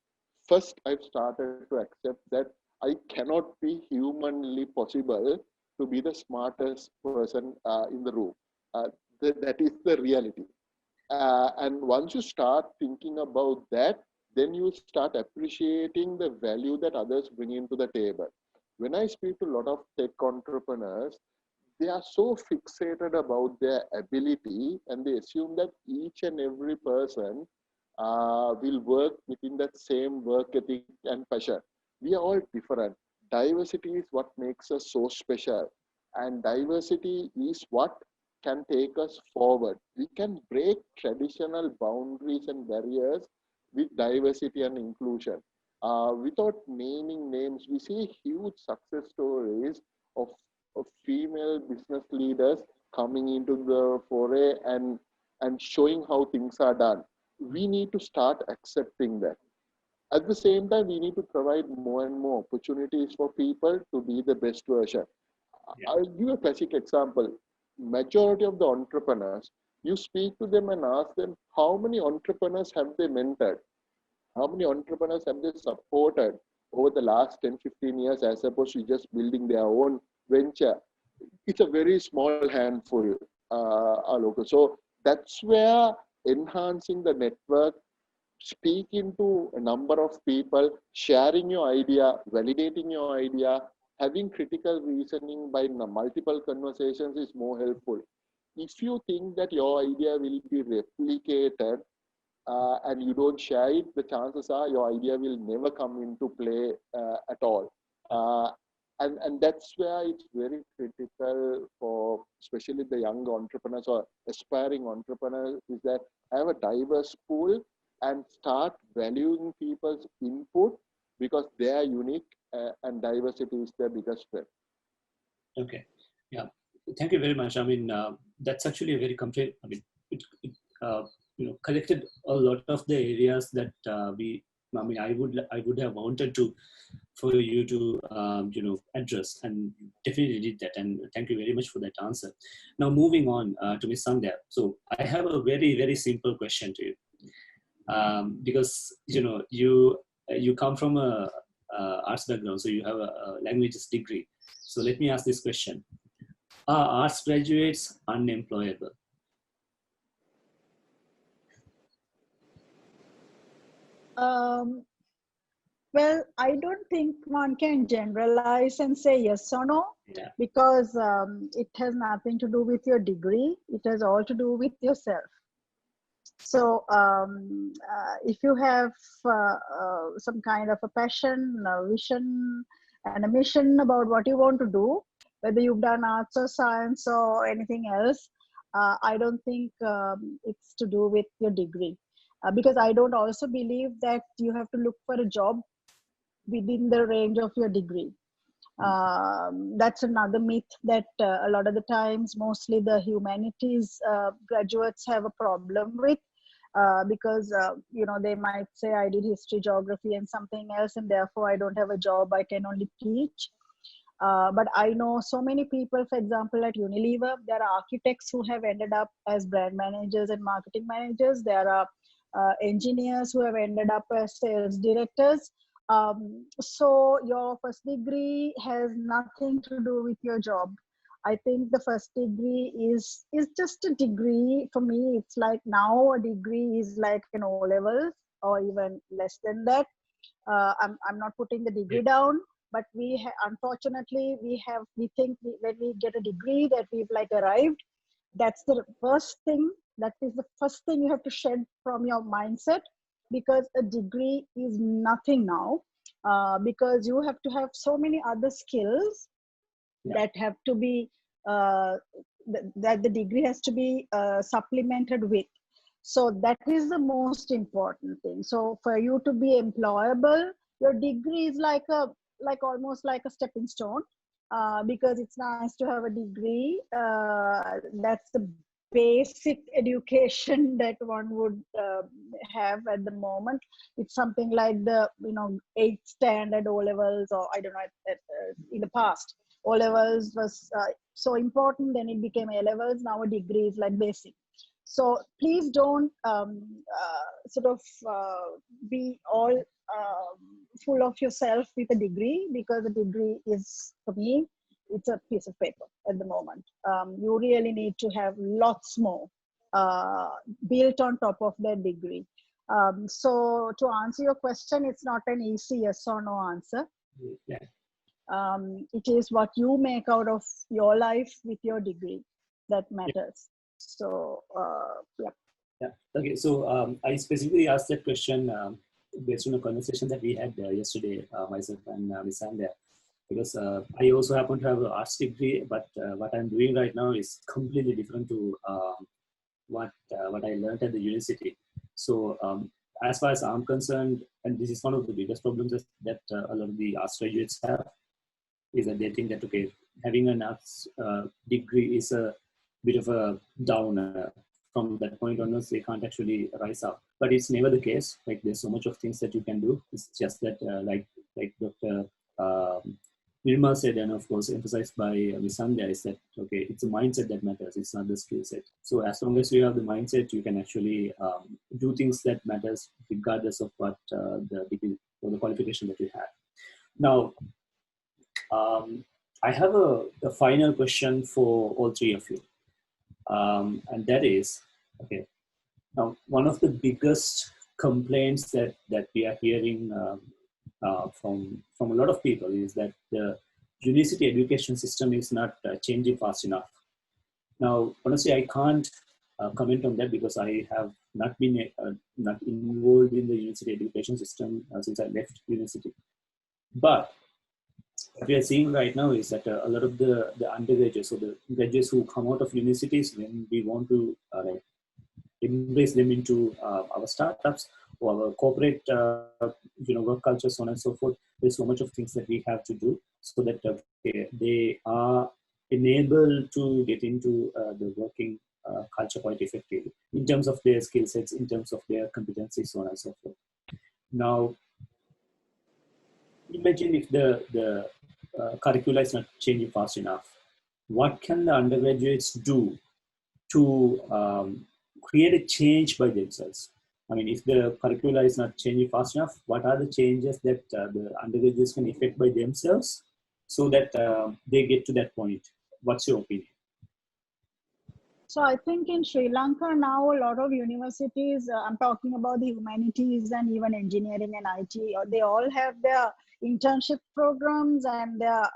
first I've started to accept that I cannot be humanly possible to be the smartest person in the room. That is the reality. And once you start thinking about that, then you start appreciating the value that others bring into the table. When I speak to a lot of tech entrepreneurs, they are so fixated about their ability and they assume that each and every person will work within that same work ethic and passion. We are all different. Diversity is what makes us so special. And diversity is what can take us forward. We can break traditional boundaries and barriers with diversity and inclusion. Without naming names, we see huge success stories of female business leaders coming into the foray and showing how things are done. We need to start accepting that. At the same time, we need to provide more and more opportunities for people to be the best version. Yeah. I'll give a classic example. Majority of the entrepreneurs, you speak to them and ask them, how many entrepreneurs have they mentored? How many entrepreneurs have they supported over the last 10, 15 years as opposed to just building their own venture? It's a very small handful, Aloka. So that's where enhancing the network, speaking to a number of people, sharing your idea, validating your idea, having critical reasoning by multiple conversations is more helpful. If you think that your idea will be replicated and you don't share it, the chances are your idea will never come into play at all. And that's where it's very critical for especially the young entrepreneurs or aspiring entrepreneurs is that have a diverse pool and start valuing people's input because they are unique and diversity is their biggest strength. Okay, yeah, thank you very much. I mean, that's actually a very complete. I mean, it collected a lot of the areas that I would have wanted to for you to address, and definitely did that. And thank you very much for that answer. Now moving on to Ms. Sandya. So I have a very, very simple question to you, because you come from a arts background, so you have a languages degree. So let me ask this question. Are arts graduates unemployable? Well, I don't think one can generalize and say yes or no, Yeah. because it has nothing to do with your degree. It has all to do with yourself. So if you have some kind of a passion, a vision, and a mission about what you want to do, whether you've done arts or science or anything else, I don't think it's to do with your degree. Because I don't also believe that you have to look for a job within the range of your degree. That's another myth that a lot of the times, mostly the humanities graduates have a problem with, because they might say, I did history, geography, and something else, and therefore I don't have a job, I can only teach. But I know so many people, for example, at Unilever, there are architects who have ended up as brand managers and marketing managers. There are engineers who have ended up as sales directors. So your first degree has nothing to do with your job. I think the first degree is just a degree. For me, it's like now a degree is like an O-levels or even less than that. I'm not putting the degree down, but unfortunately we think when we get a degree that we've like arrived. That's the first thing. That is the first thing you have to shed from your mindset, because a degree is nothing now, because you have to have so many other skills that have to be that the degree has to be supplemented with. So that is the most important thing. So for you to be employable, your degree is almost like a stepping stone, because it's nice to have a degree. That's the basic education that one would have at the moment. It's something like the 8th standard O-levels, or I don't know, in the past O-levels was so important, then it became A-levels. Now a degree is like basic. So please don't be all full of yourself with a degree, because a degree is, for me, it's a piece of paper at the moment. You really need to have lots more built on top of that degree. So to answer your question, it's not an easy yes or no answer. Yeah. It is what you make out of your life with your degree that matters. So yeah. Okay, so I specifically asked that question based on a conversation that we had yesterday, myself and Ms. Sandya, because I also happen to have an arts degree, but what I'm doing right now is completely different to what I learned at the university. So as far as I'm concerned, and this is one of the biggest problems that a lot of the arts graduates have, is that they think that, okay, having an arts degree is a bit of a downer. From that point onwards, they can't actually rise up. But it's never the case. Like, there's so much of things that you can do. It's just that, like Dr. Nirmal said, and of course emphasized by Ms. Sandya, is that, okay, it's a mindset that matters. It's not the skill set. So as long as you have the mindset, you can actually do things that matters regardless of what the degree or the qualification that you have. Now, I have a final question for all three of you. And that is, okay, now one of the biggest complaints that we are hearing from a lot of people is that the university education system is not changing fast enough. Now, honestly, I can't comment on that, because I have not been not involved in the university education system since I left university. But what we are seeing right now is that a lot of the undergraduates, or the graduates who come out of universities, when we want to embrace them into our startups or our corporate work culture, so on and so forth, there's so much of things that we have to do so that they are enabled to get into the working culture quite effectively in terms of their skill sets, in terms of their competencies, so on and so forth. Now, imagine if the curricula is not changing fast enough. What can the undergraduates do to create a change by themselves? I mean, if the curricula is not changing fast enough, what are the changes that the undergraduates can effect by themselves so that they get to that point? What's your opinion? So I think in Sri Lanka now, a lot of universities, I'm talking about the humanities and even engineering and IT, they all have their internship programs and their,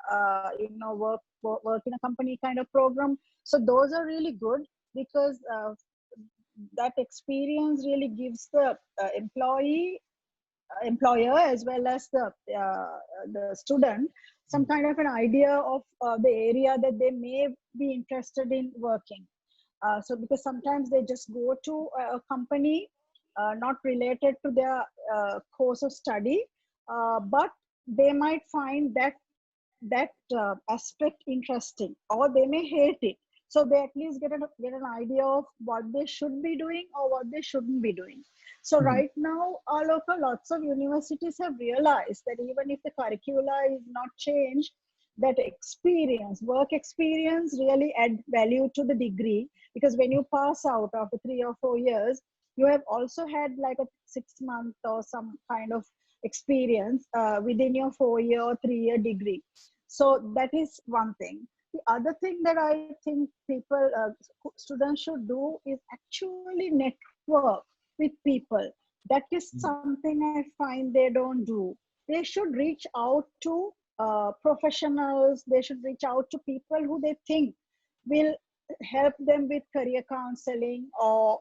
work in a company kind of program. So those are really good because that experience really gives the employer as well as the student some kind of an idea of the area that they may be interested in working. So because sometimes they just go to a company not related to their course of study, but they might find that aspect interesting, or they may hate it. So they at least get an idea of what they should be doing or what they shouldn't be doing. So right now, lots of universities have realized that even if the curricula is not changed, that work experience really add value to the degree, because when you pass out after 3 or 4 years, you have also had like a 6-month or some kind of experience within your 4-year or 3-year degree. So that is one thing. The other thing that I think students should do is actually network with people. That is something I find they don't do. They should reach out to professionals. They should reach out to people who they think will help them with career counseling, or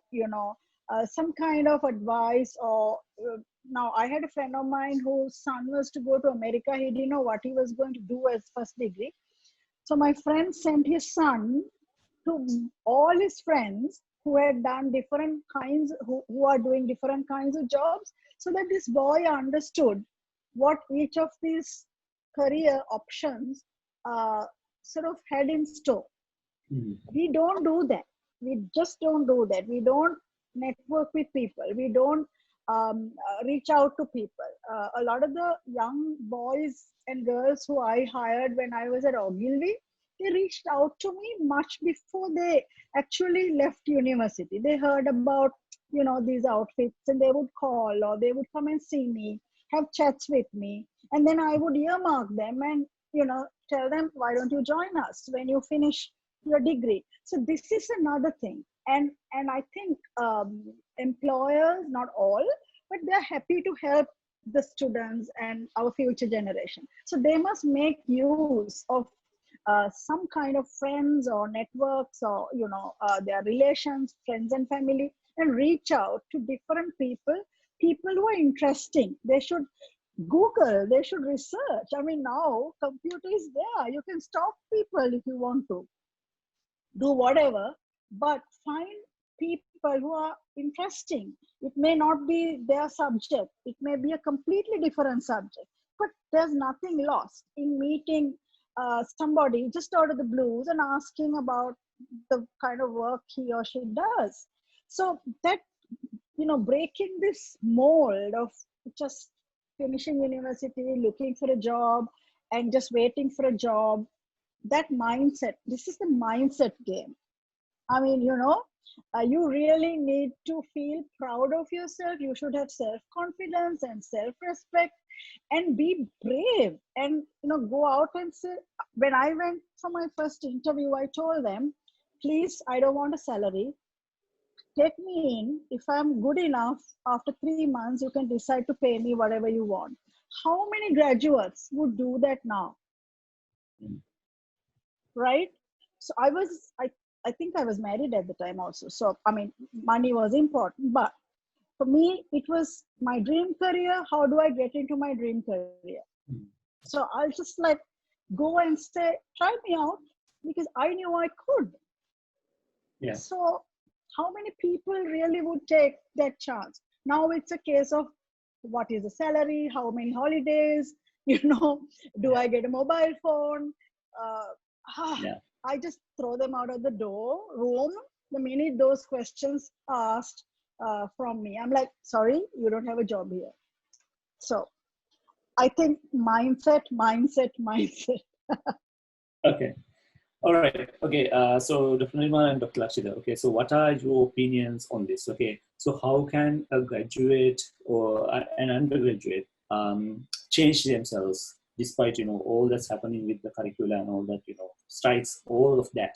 some kind of advice. Or now I had a friend of mine whose son was to go to America. He didn't know what he was going to do as first degree. So my friend sent his son to all his friends who had done different kinds, who are doing different kinds of jobs, so that this boy understood what each of these career options sort of had in store. We don't do that. We just don't do that. We don't network with people. We don't reach out to people. A lot of the young boys and girls who I hired when I was at Ogilvy, they reached out to me much before they actually left university. They heard about, these outfits, and they would call, or they would come and see me, have chats with me. And then I would earmark them and, tell them, why don't you join us when you finish your degree? So this is another thing. And I think employers, not all, but they're happy to help the students and our future generation. So they must make use of some kind of friends or networks, or their relations, friends and family, and reach out to different people who are interesting. They should Google, they should research. I mean, now computer is there. You can stop people if you want to do whatever, but find people who are interesting. It may not be their subject. It may be a completely different subject, but there's nothing lost in meeting somebody just out of the blues and asking about the kind of work he or she does. So that, breaking this mold of just finishing university, looking for a job, and just waiting for a job, that mindset, this is the mindset game. I mean, you really need to feel proud of yourself. You should have self-confidence and self-respect, and be brave, and go out and say. When I went for my first interview, I told them, please, I don't want a salary. Take me in. If I'm good enough, after 3 months, you can decide to pay me whatever you want. How many graduates would do that now? Right? So I think I was married at the time also. So, I mean, money was important, but for me, it was my dream career. How do I get into my dream career? So I'll just go and say, try me out, because I knew I could. Yeah. So how many people really would take that chance? Now it's a case of, what is the salary? How many holidays? Do I get a mobile phone? I just throw them out of the room the minute those questions are asked from me. I'm like, sorry, you don't have a job here. So I think mindset. Okay. All right. Okay. So Dr. Nirmal and Dr. Lakshitha. Okay. So what are your opinions on this? Okay. So how can a graduate or an undergraduate change themselves despite all that's happening with the curricula and all that strikes, all of that?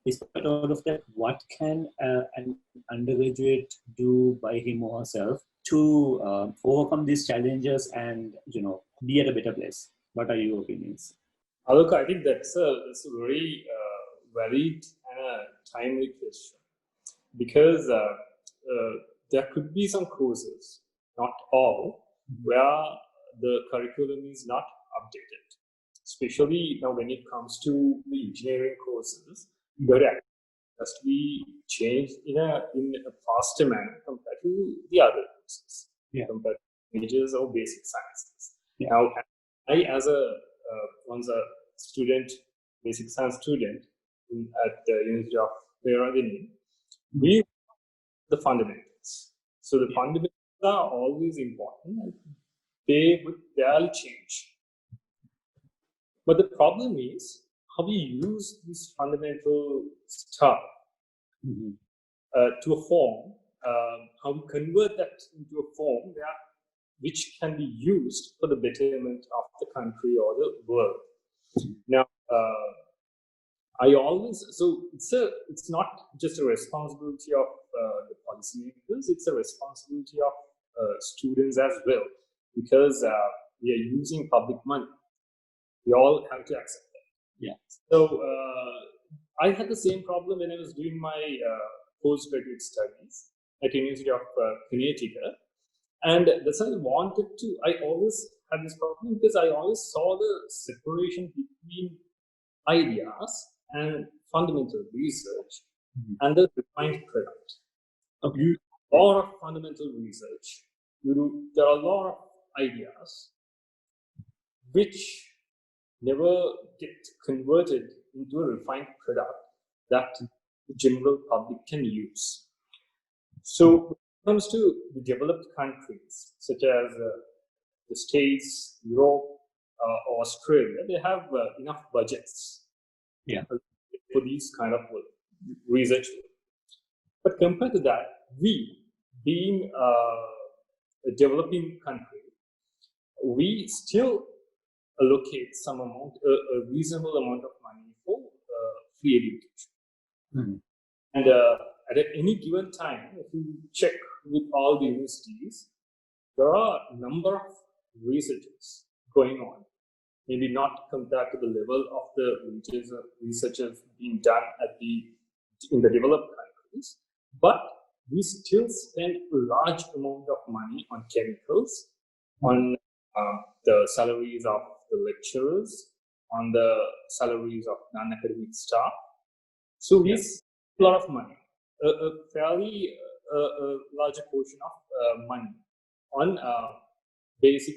Despite all of that, what can an undergraduate do by him or herself to overcome these challenges and be at a better place? What are your opinions? Look, I think that's a very valid and a timely question, because there could be some courses, not all, where the curriculum is not updated. Especially now when it comes to the engineering courses, it has to be changed in a faster manner compared to the other courses, compared to majors or basic sciences. Now, I as once a student, basic science student at the University of Peradeniya, we the fundamentals. So the fundamentals are always important, and they would barely change. But the problem is how we use this fundamental stuff to a form, how we convert that into a form which can be used for the betterment of the country or the world. Now, it's not just a responsibility of the policymakers; it's a responsibility of students as well, because we are using public money. We all have to accept that. Yeah. So I had the same problem when I was doing my postgraduate studies at University of Connecticut, and that's why I always had this problem, because I always saw the separation between ideas and fundamental research and the refined product. Okay. You do a lot of fundamental research. There are a lot of ideas which never get converted into a refined product that the general public can use. So when it comes to the developed countries, such as the States, Europe, or Australia, they have enough budgets for these kind of research. But compared to that, we, being a developing country, we still allocate some amount, a reasonable amount of money for free education. And at any given time, if you check with all the universities, there are a number of researchers going on. Maybe not compared to the level of the researchers being done in the developed countries, but we still spend a large amount of money on chemicals, on the salaries of the lecturers, on the salaries of non-academic staff. So we spend a lot of money, a fairly larger portion of money on basic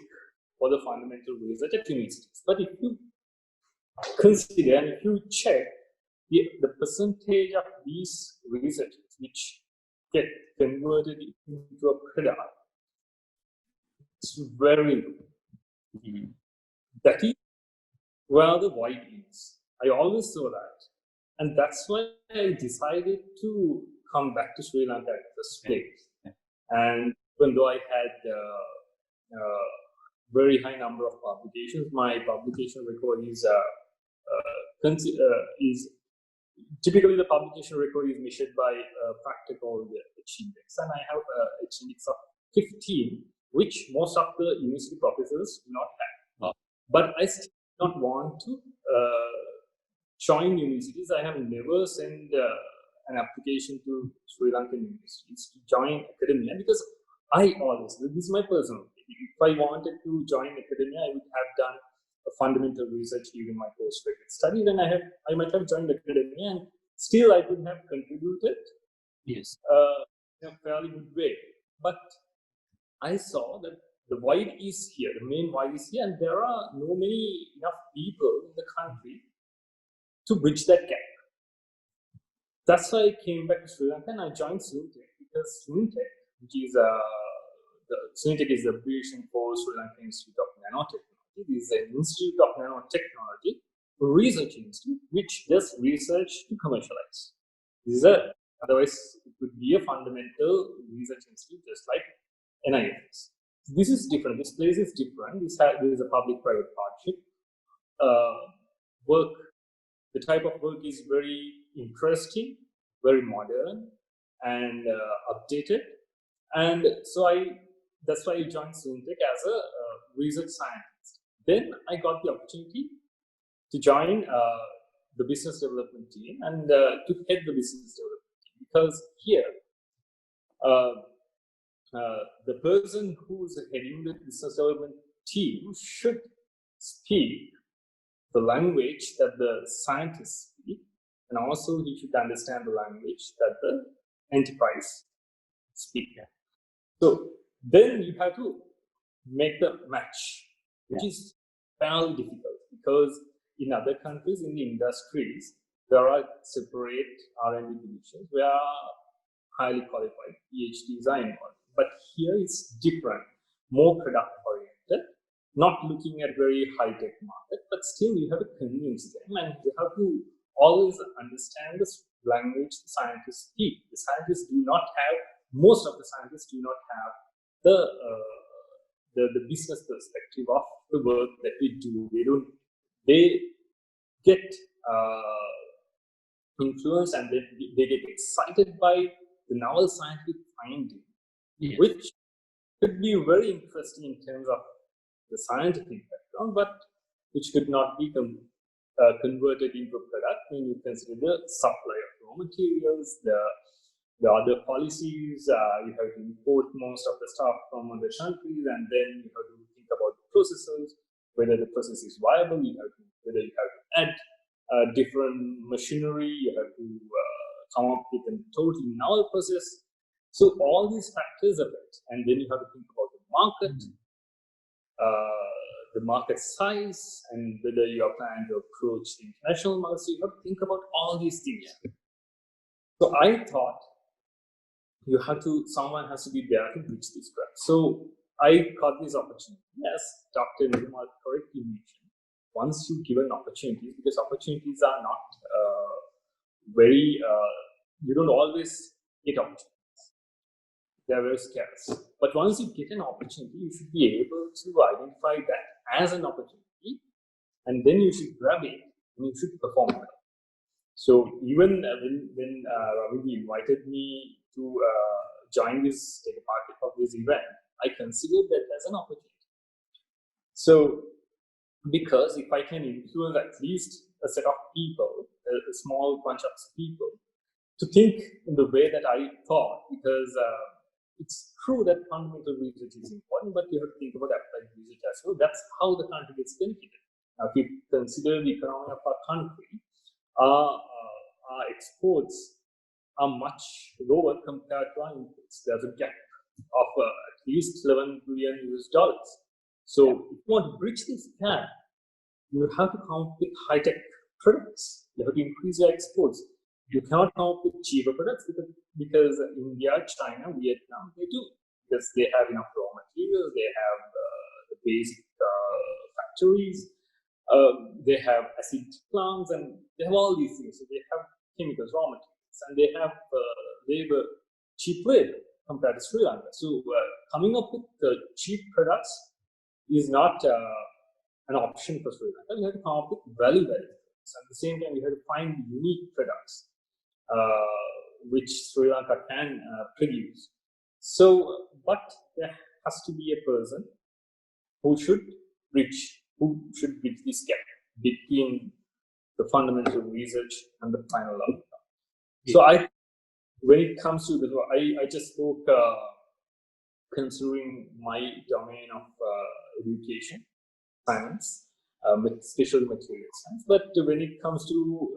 or the fundamental research at universities. But if you consider and if you check the percentage of these researchers which get converted into a product, it's very low. That is where the void is. I always saw that. And that's why I decided to come back to Sri Lanka at this place. And even though I had very high number of publications, my publication record is typically the publication record is measured by practical H-index, and I have a H-index of 15, which most of the university professors do not have. But I still don't want to join universities. I have never sent an application to Sri Lankan universities to join academia, because this is my personal opinion. If I wanted to join academia, I would have done a fundamental research during my postgraduate study. Then I might have joined academia, and still I could have contributed in a fairly good way. But I saw that the void is here, the main void is here, and there are enough people in the country to bridge that gap. That's why I came back to Sri Lanka and I joined SLINTEC, because SLINTEC, which is SLINTEC is the abbreviation for Sri Lanka Institute of Nanotechnology. This is an institute of nanotechnology research institute which does research to commercialize. Otherwise, it would be a fundamental research institute just like NIFs. This is different. This place is different. There is a public-private partnership. The type of work is very interesting, very modern, and updated. And so that's why I joined SLINTEC as a research scientist. Then I got the opportunity to join the business development team and to head the business development team, because here the person who's heading the business development team should speak the language that the scientists speak, and also he should understand the language that the enterprise speak. So then you have to make the match, which is fairly difficult, because in other countries, in the industries, there are separate R&D divisions where highly qualified PhDs are involved. But here it's different, more product oriented, not looking at very high-tech market, but still you have to convince them, and you have to always understand the language the scientists speak. The scientists do not have, most of the scientists do not have the business perspective of the work that we do. They get influenced, and they get excited by the novel scientific finding, which could be very interesting in terms of the scientific background, but which could not be converted into a product when you consider the supply of raw materials, the other policies. You have to import most of the stuff from other countries, and then you have to think about the processes, whether the process is viable, whether you have to add different machinery, you have to come up with a totally novel process. So all these factors affect, and then you have to think about the market, the market size, and whether you are planning to approach the international market. So you have to think about all these things. So I thought someone has to be there to bridge this gap. So I got this opportunity. Yes, Dr. Nirmal correctly mentioned, once you give an opportunity, because opportunities are not you don't always get opportunities. They are very scarce. But once you get an opportunity, you should be able to identify that as an opportunity, and then you should grab it and you should perform it. So even when Ravi invited me to join this, take a part of this event, I considered that as an opportunity. So because if I can influence at least a set of people, a small bunch of people, to think in the way that I thought, because it's true that fundamental research is important, but you have to think about applied research as well. That's how the country gets benefited. Now, if you consider the economy of our country, our exports are much lower compared to our imports. There's a gap of at least $11 billion. So if you want to bridge this gap, you have to come up with high-tech products. You have to increase your exports. You cannot come up with cheaper products because India, China, Vietnam, they do, because they have enough raw materials, they have the basic factories, they have acid plants, and they have all these things. So they have chemicals, raw materials, and they have cheap labor compared to Sri Lanka. So coming up with cheap products is not an option for Sri Lanka. You have to come up with value-added products. At the same time, you have to find unique products which Sri Lanka can produce. So, but there has to be a person who should bridge this gap between the fundamental research and the final outcome. So when it comes to I just spoke considering my domain of education, science, special material science. But when it comes to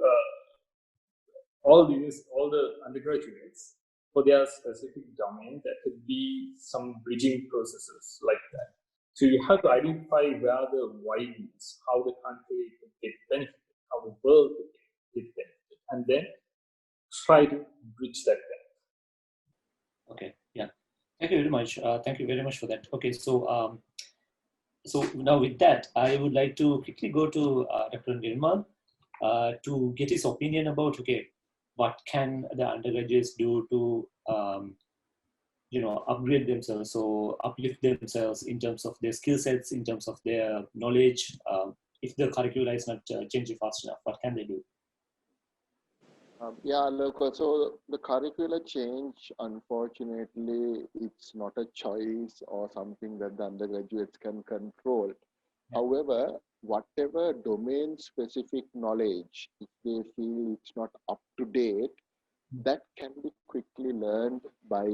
all the undergraduates, for their specific domain, there could be some bridging processes like that. So you have to identify where the wide is, how the country could get benefited, how the world could get benefited, and then try to bridge that gap. Okay, yeah. Thank you very much. Thank you very much for that. Okay, so So now with that, I would like to quickly go to Dr. Nirmal to get his opinion about, okay, what can the undergraduates do to upgrade themselves, so uplift themselves in terms of their skill sets, in terms of their knowledge. If the curricula is not changing fast enough, what can they do? Yeah, look, so the curricular change, unfortunately, it's not a choice or something that the undergraduates can control. Yeah. However, whatever domain-specific knowledge, if they feel it's not up to date, that can be quickly learned by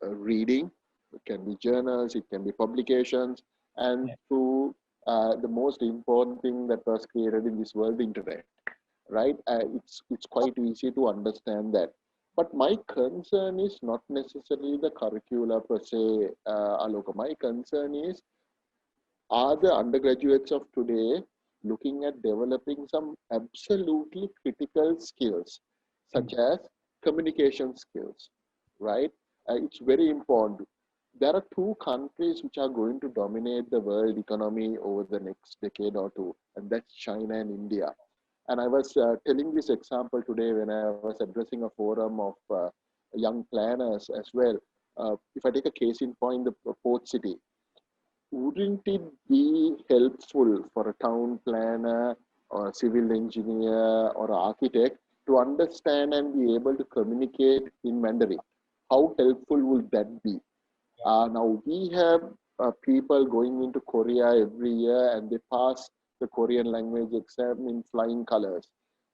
reading. It can be journals, it can be publications, and Yeah. through the most important thing that was created in this world, the internet, right? It's quite easy to understand that. But my concern is not necessarily the curricula per se, Aloka. My concern is, are the undergraduates of today looking at developing some absolutely critical skills, such as communication skills, right? It's very important. There are two countries which are going to dominate the world economy over the next decade or two, and that's China and India. And I was telling this example today when I was addressing a forum of young planners as well. If I take a case in point, the port city, wouldn't it be helpful for a town planner or a civil engineer or an architect to understand and be able to communicate in Mandarin? How helpful would that be? Now we have people going into Korea every year and they pass the Korean language exam in flying colors.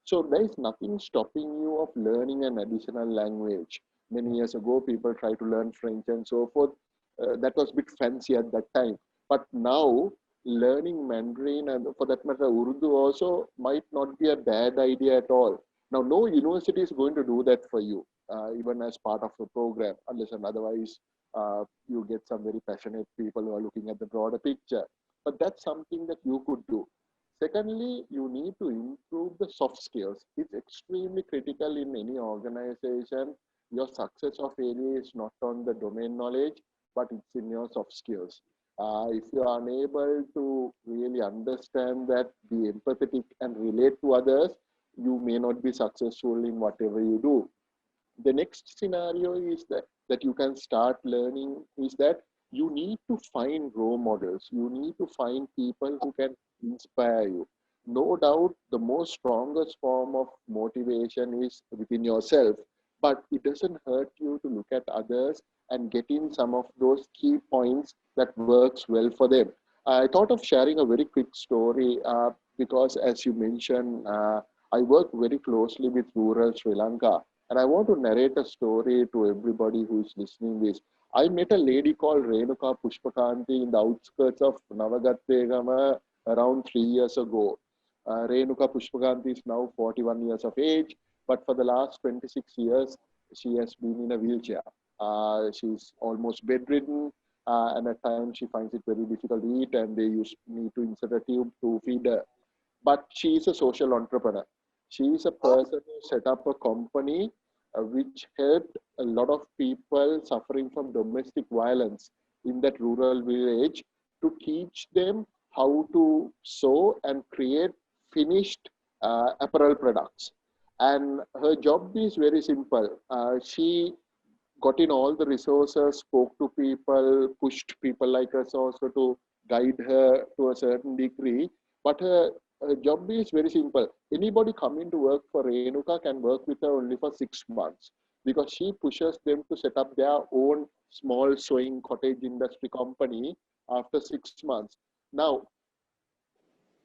So there is nothing stopping you of learning an additional language. Many years ago, people tried to learn French and so forth. That was a bit fancy at that time. But now, learning Mandarin and for that matter, Urdu also might not be a bad idea at all. Now, no university is going to do that for you, even as part of the program, unless and otherwise you get some very passionate people who are looking at the broader picture. But that's something that you could do. Secondly, you need to improve the soft skills. It's extremely critical in any organization. Your success or failure is not on the domain knowledge, but it's in your soft skills. If you are unable to really understand that, be empathetic and relate to others, you may not be successful in whatever you do. The next scenario is that you can start learning is that you need to find role models. You need to find people who can inspire you. No doubt, the most strongest form of motivation is within yourself, but it doesn't hurt you to look at others and get in some of those key points that works well for them. I thought of sharing a very quick story because, as you mentioned, I work very closely with rural Sri Lanka, and I want to narrate a story to everybody who is listening this. I met a lady called Renuka Pushpakanti in the outskirts of Navagattegama around 3 years ago. Renuka Pushpakanti is now 41 years of age, but for the last 26 years, she has been in a wheelchair. She's almost bedridden, and at times she finds it very difficult to eat, and they need to insert a tube to feed her. But she is a social entrepreneur. She is a person who set up a company which helped a lot of people suffering from domestic violence in that rural village to teach them how to sew and create finished apparel products. And her job is very simple. She got in all the resources, spoke to people, pushed people like us also to guide her to a certain degree. But her job is very simple. Anybody coming to work for Renuka can work with her only for 6 months because she pushes them to set up their own small sewing cottage industry company after 6 months. Now,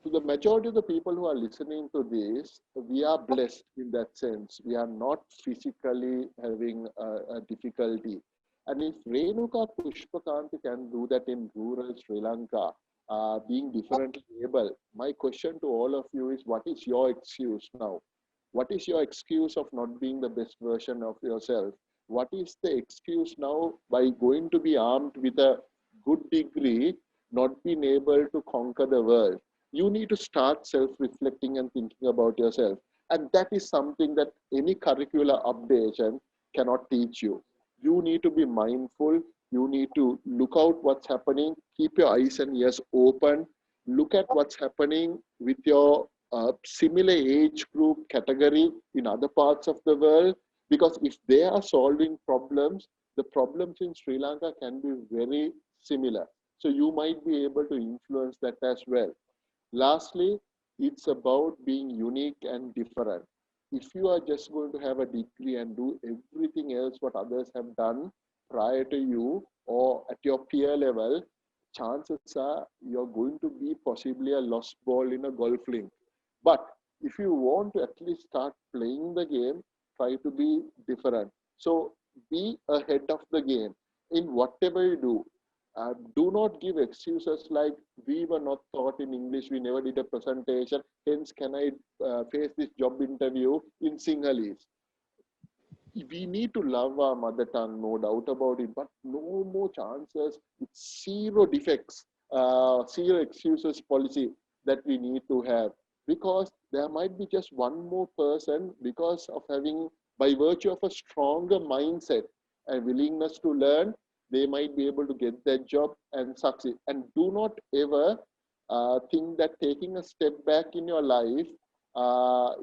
to the majority of the people who are listening to this, we are blessed in that sense. We are not physically having a difficulty. And if Renuka Pushpakanti can do that in rural Sri Lanka, being differently able, my question to all of you is, what is your excuse now? What is your excuse of not being the best version of yourself? What is the excuse now by going to be armed with a good degree, not being able to conquer the world? You need to start self-reflecting and thinking about yourself. And that is something that any curricular updation cannot teach you. You need to be mindful. You need to look out what's happening, keep your eyes and ears open, look at what's happening with your similar age group category in other parts of the world, because if they are solving problems, the problems in Sri Lanka can be very similar. So you might be able to influence that as well. Lastly, it's about being unique and different. If you are just going to have a degree and do everything else what others have done prior to you or at your peer level, chances are you're going to be possibly a lost ball in a golf link. But if you want to at least start playing the game, try to be different. So be ahead of the game in whatever you do. Do not give excuses like we were not taught in English, we never did a presentation, hence can I face this job interview in Sinhalese. We need to love our mother tongue, no doubt about it, but no more chances. It's zero defects, zero excuses policy that we need to have, because there might be just one more person, because of having, by virtue of a stronger mindset and willingness to learn, they might be able to get that job and succeed. And do not ever think that taking a step back in your life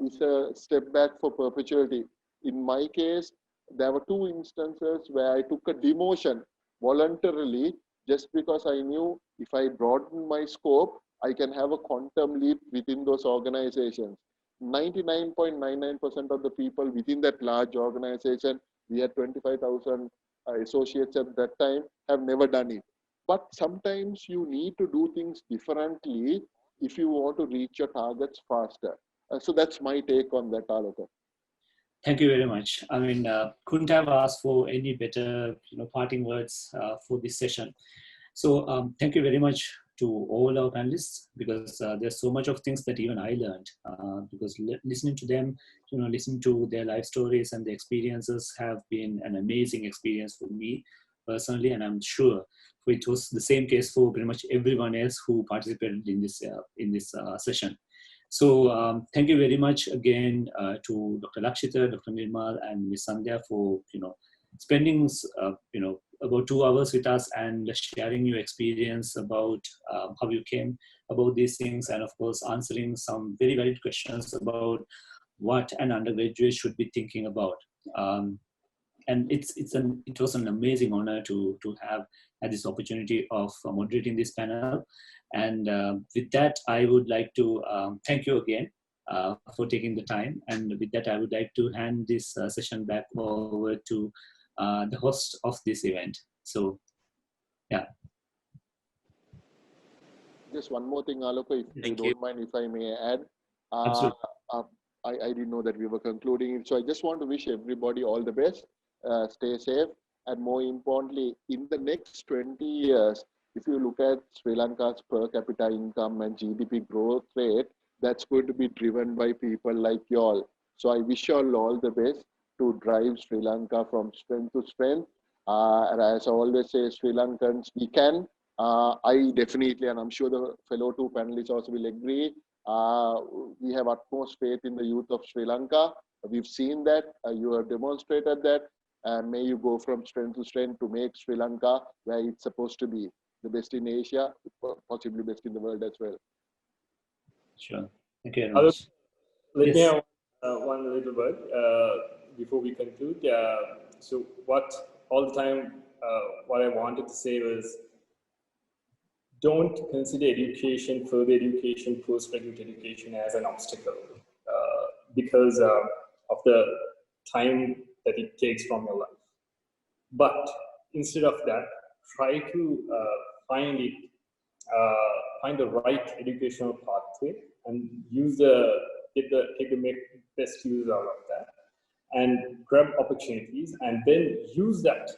is a step back for perpetuity. In my case, there were 2 instances where I took a demotion voluntarily just because I knew if I broaden my scope, I can have a quantum leap within those organizations. 99.99% of the people within that large organization, we had 25,000 associates at that time, have never done it. But sometimes you need to do things differently if you want to reach your targets faster. So that's my take on that, Aloka. Thank you very much. I mean, couldn't have asked for any better, parting words for this session. So thank you very much to all our panelists, because there's so much of things that even I learned, because listening to them, listening to their life stories and the experiences have been an amazing experience for me personally, and I'm sure it was the same case for pretty much everyone else who participated in this session. So thank you very much again to Dr. Lakshitha, Dr. Nirmal, and Ms. Sandya for spending about 2 hours with us and sharing your experience about how you came about these things, and of course answering some very valid questions about what an undergraduate should be thinking about. And it was an amazing honor to have had this opportunity of moderating this panel. And with that, I would like to thank you again for taking the time. And with that, I would like to hand this session back over to the host of this event. So, yeah. Just one more thing, Aloka, if you don't mind, if I may add. Absolutely. I didn't know that we were concluding it. So I just want to wish everybody all the best. Stay safe. And more importantly, in the next 20 years, if you look at Sri Lanka's per capita income and GDP growth rate, that's going to be driven by people like y'all. So I wish y'all all the best to drive Sri Lanka from strength to strength. And as I always say, Sri Lankans, we can. I definitely, and I'm sure the fellow 2 panelists also will agree, we have utmost faith in the youth of Sri Lanka. We've seen that, you have demonstrated that, and may you go from strength to strength to make Sri Lanka where it's supposed to be, the best in Asia, possibly best in the world as well. Sure. Thank you very much. Let me have one little word before we conclude. So what all the time, what I wanted to say was, don't consider education, further education, postgraduate education as an obstacle because of the time that it takes from your life. But instead of that, try to find the right educational pathway and use take the best use out of that, and grab opportunities, and then use that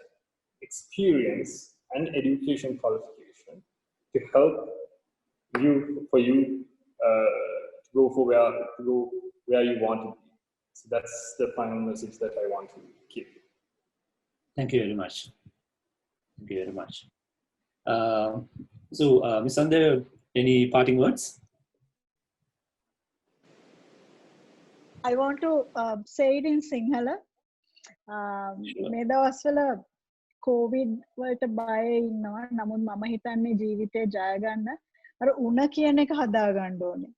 experience and education qualification to help you to go where you want to be. So that's the final message that I want to keep. Thank you very much. Thank you very much. So, Ms. Sandya, any parting words? I want to say it in Sinhala. මේ දවස්වල COVID වලට බය ඉන්නවා. නමුත් මම හිතන්නේ ජීවිතේ ජය ගන්න අර උණ කියන එක හදා ගන්න ඕනේ.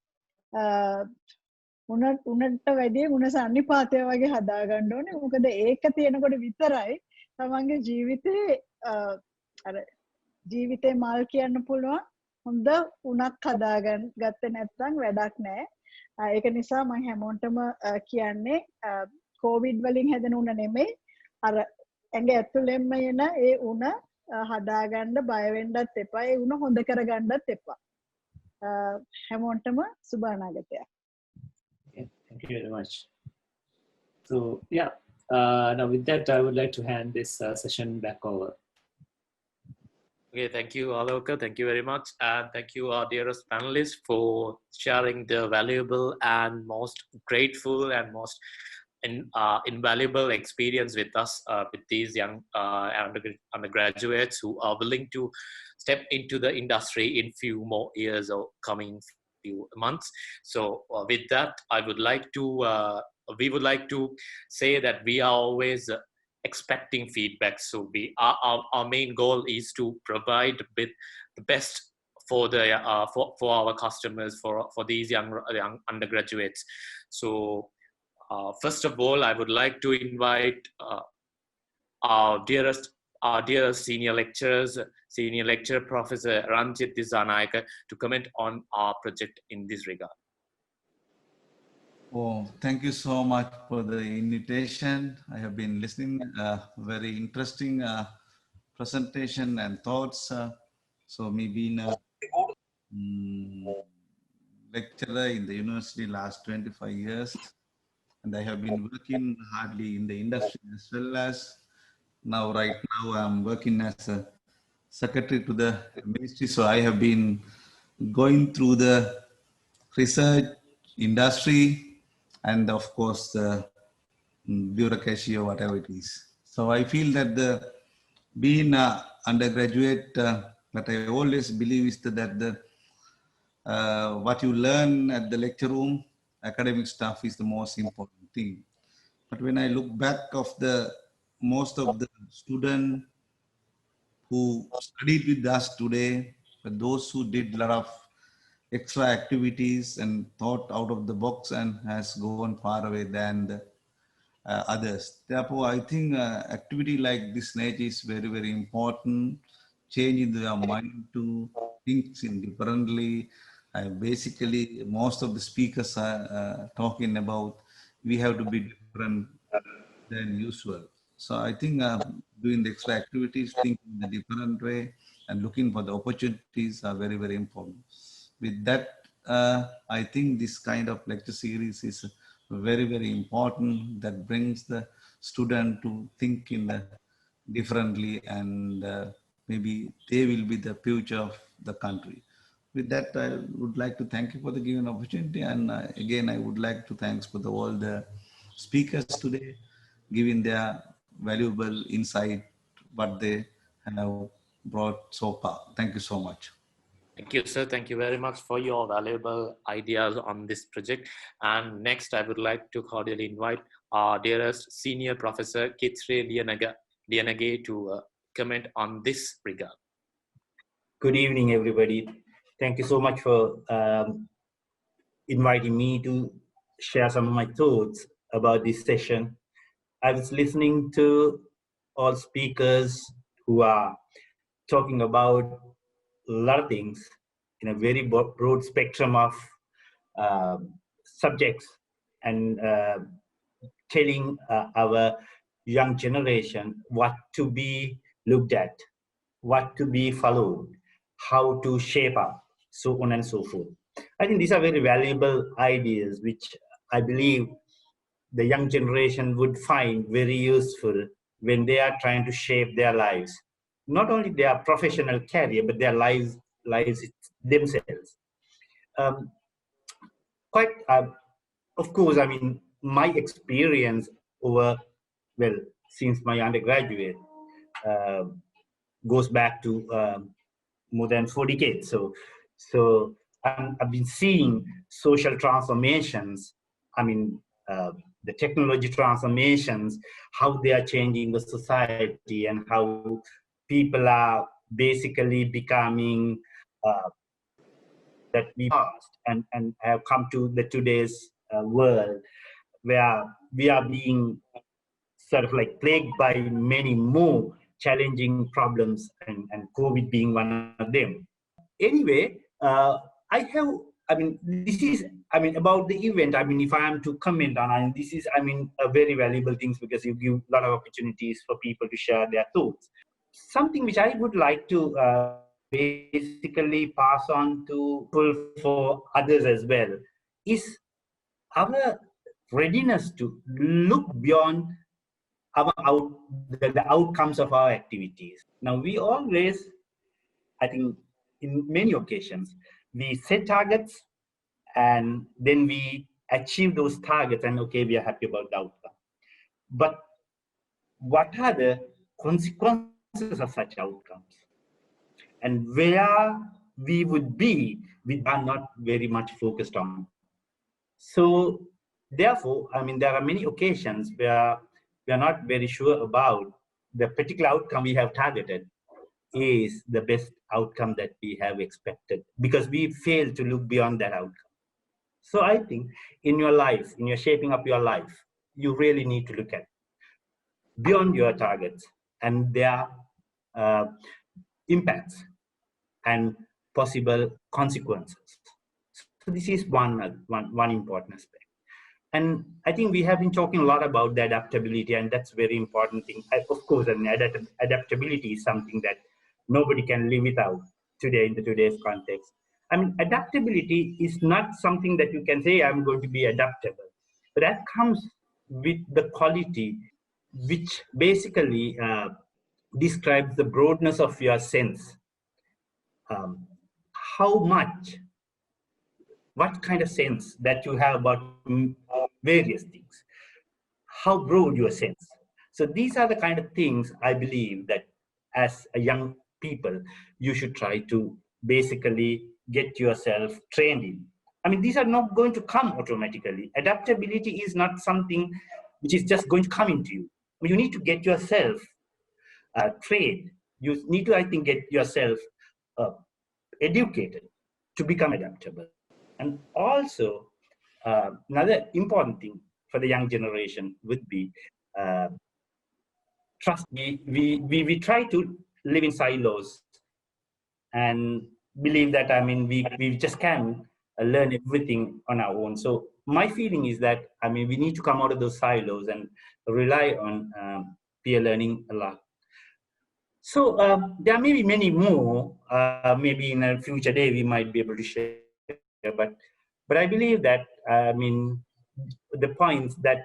උණට වැඩි උණ සන්නිපාතය වගේ හදා ගන්න ඕනේ. මොකද ඒක තියෙනකොට විතරයි තමන්ගේ ජීවිතේ අර ජීවිතේ මල් කියන්න පුළුවන්. හොඳ උණක් හදාගන්න ගත්තේ නැත්නම් වැඩක් නැහැ. ඒක නිසා මම හැමෝටම කියන්නේ කොවිඩ් වලින් හැදෙන උණ නෙමෙයි අර ඇඟ ඇතුළෙන්ම එන ඒ උණ හදාගන්න බය වෙන්නත් එපා. ඒ උණ හොඳ කරගන්නත් එපා. හැමෝටම සුබ අනාගතයක්. Thank you very much. So yeah, now with that, I would like to hand this session back over. Okay, thank you, Aloka. Thank you very much. And thank you, our dearest panelists, for sharing the valuable and most grateful and most invaluable experience with us, with these young undergraduates who are willing to step into the industry in few more years or coming few months. So with that, we would like to say that we are always expecting feedback. So our main goal is to provide with the best for the for our customers, for these young undergraduates. So first of all, I would like to invite our dearest senior lecturer Professor Ranjit Disanayaka to comment on our project in this regard. Oh, thank you so much for the invitation. I have been listening, very interesting presentation and thoughts. So me being a lecturer in the university last 25 years, and I have been working hardly in the industry as well as right now I'm working as a secretary to the ministry. So I have been going through the research industry and of course the bureaucracy or whatever it is. So I feel that being an undergraduate, what I always believe is that what you learn at the lecture room, academic stuff is the most important thing. But when I look back of most of the students who studied with us today, but those who did a lot of extra activities and thought out of the box and has gone far away than the others. Therefore, I think activity like this nature is very, very important. Changing their mind to think differently. Basically, most of the speakers are talking about we have to be different than usual. So I think doing the extra activities, thinking in a different way, and looking for the opportunities are very, very important. With that, I think this kind of lecture series is very, very important. That brings the student to think in differently, and maybe they will be the future of the country. With that, I would like to thank you for the given opportunity. And again, I would like to thank for all the speakers today, giving their valuable insight, what they have brought so far. Thank you so much. Thank you, sir. Thank you very much for your valuable ideas on this project. And next, I would like to cordially invite our dearest senior professor, Kitsre Lianage, to comment on this regard. Good evening, everybody. Thank you so much for inviting me to share some of my thoughts about this session. I was listening to all speakers who are talking about a lot of things in a very broad spectrum of subjects, and telling our young generation what to be looked at, what to be followed, how to shape up, so on and so forth. I think these are very valuable ideas which I believe the young generation would find very useful when they are trying to shape their lives. Not only their professional career, but their lives themselves. Of course, I mean, my experience since my undergraduate goes back to more than 4 decades. So I've been seeing social transformations, I mean, the technology transformations, how they are changing the society, and how people are basically becoming that we passed and have come to the today's world, where we are being sort of like plagued by many more challenging problems, and COVID being one of them. Anyway, this is, about the event, if I am to comment on, and this is, a very valuable things, because you give a lot of opportunities for people to share their thoughts. Something which I would like to basically pass on to for others as well is our readiness to look beyond the outcomes of our activities. Now, we always, I think, in many occasions, we set targets and then we achieve those targets, and okay, we are happy about the outcome. But what are the consequences of such outcomes? And where we would be, we are not very much focused on. So therefore, there are many occasions where we are not very sure about the particular outcome we have targeted is the best outcome that we have expected, because we fail to look beyond that outcome. So I think in your life, in your shaping up your life, you really need to look at beyond your targets and their impacts and possible consequences. So this is one important aspect. And I think we have been talking a lot about the adaptability, and that's a very important thing. Of course, adaptability is something that nobody can live without today in today's context. Adaptability is not something that you can say, I'm going to be adaptable. But that comes with the quality which basically describes the broadness of your sense. What kind of sense that you have about various things, how broad your sense. So these are the kind of things I believe that as a young people, you should try to basically get yourself trained in. These are not going to come automatically. Adaptability is not something which is just going to come into you. You need to get yourself trained. You need to, I think, get yourself educated to become adaptable. And also, another important thing for the young generation would be trust. We try to live in silos and believe that, we just can learn everything on our own. So my feeling is that, we need to come out of those silos and rely on peer learning a lot. So there may be many more, maybe in a future day we might be able to share, but I believe that, the points that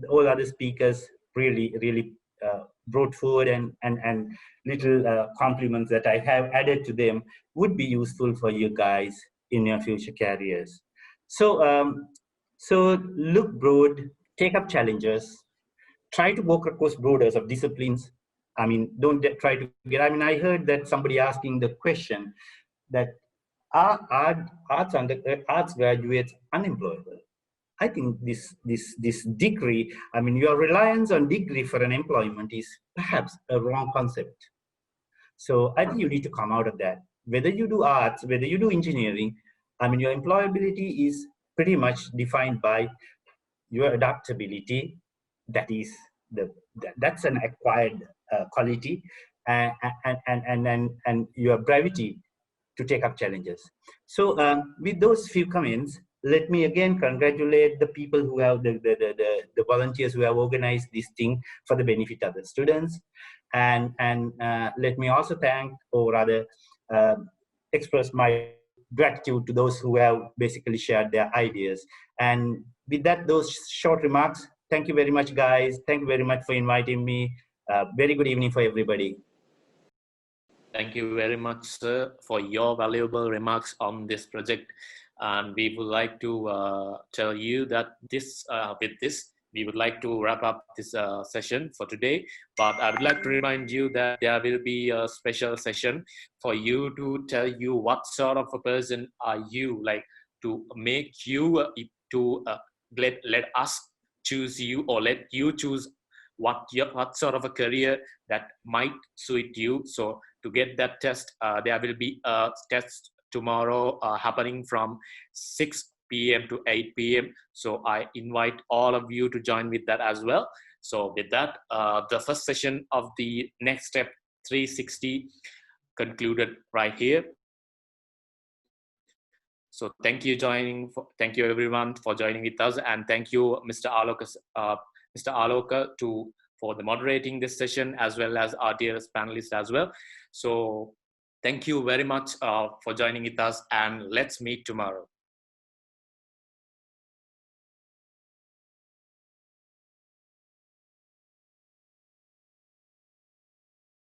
all other speakers really brought forward and little compliments that I have added to them would be useful for you guys in your future careers. So, so look broad, take up challenges, try to walk across borders of disciplines. Don't try to get, I heard that somebody asking the question that are arts graduates unemployable? I think this degree, your reliance on degree for an employment is perhaps a wrong concept. So I think you need to come out of that. Whether you do arts, whether you do engineering, your employability is pretty much defined by your adaptability. That's an acquired quality, and your brevity to take up challenges. So with those few comments, let me again congratulate the people who have the volunteers who have organized this thing for the benefit of the students, and let me also thank, or rather express my gratitude to those who have basically shared their ideas. And with that, those short remarks, thank you very much, guys. Thank you very much for inviting me. Very good evening for everybody. Thank you very much, sir, for your valuable remarks on this project. And we would like to tell you that with this, we would like to wrap up this session for today. But I would like to remind you that there will be a special session for you to tell you what sort of a person are you, like to make you let us choose you, or let you choose what sort of a career that might suit you. So to get that test, there will be a test tomorrow happening from 6 p.m. to 8 p.m. So I invite all of you to join with that as well. So with that, the first session of the Next Step 360 concluded right here. So thank you thank you everyone for joining with us, and thank you Mr. Aloka for the moderating this session, as well as our dearest panelists as well. So thank you very much for joining with us, and let's meet tomorrow.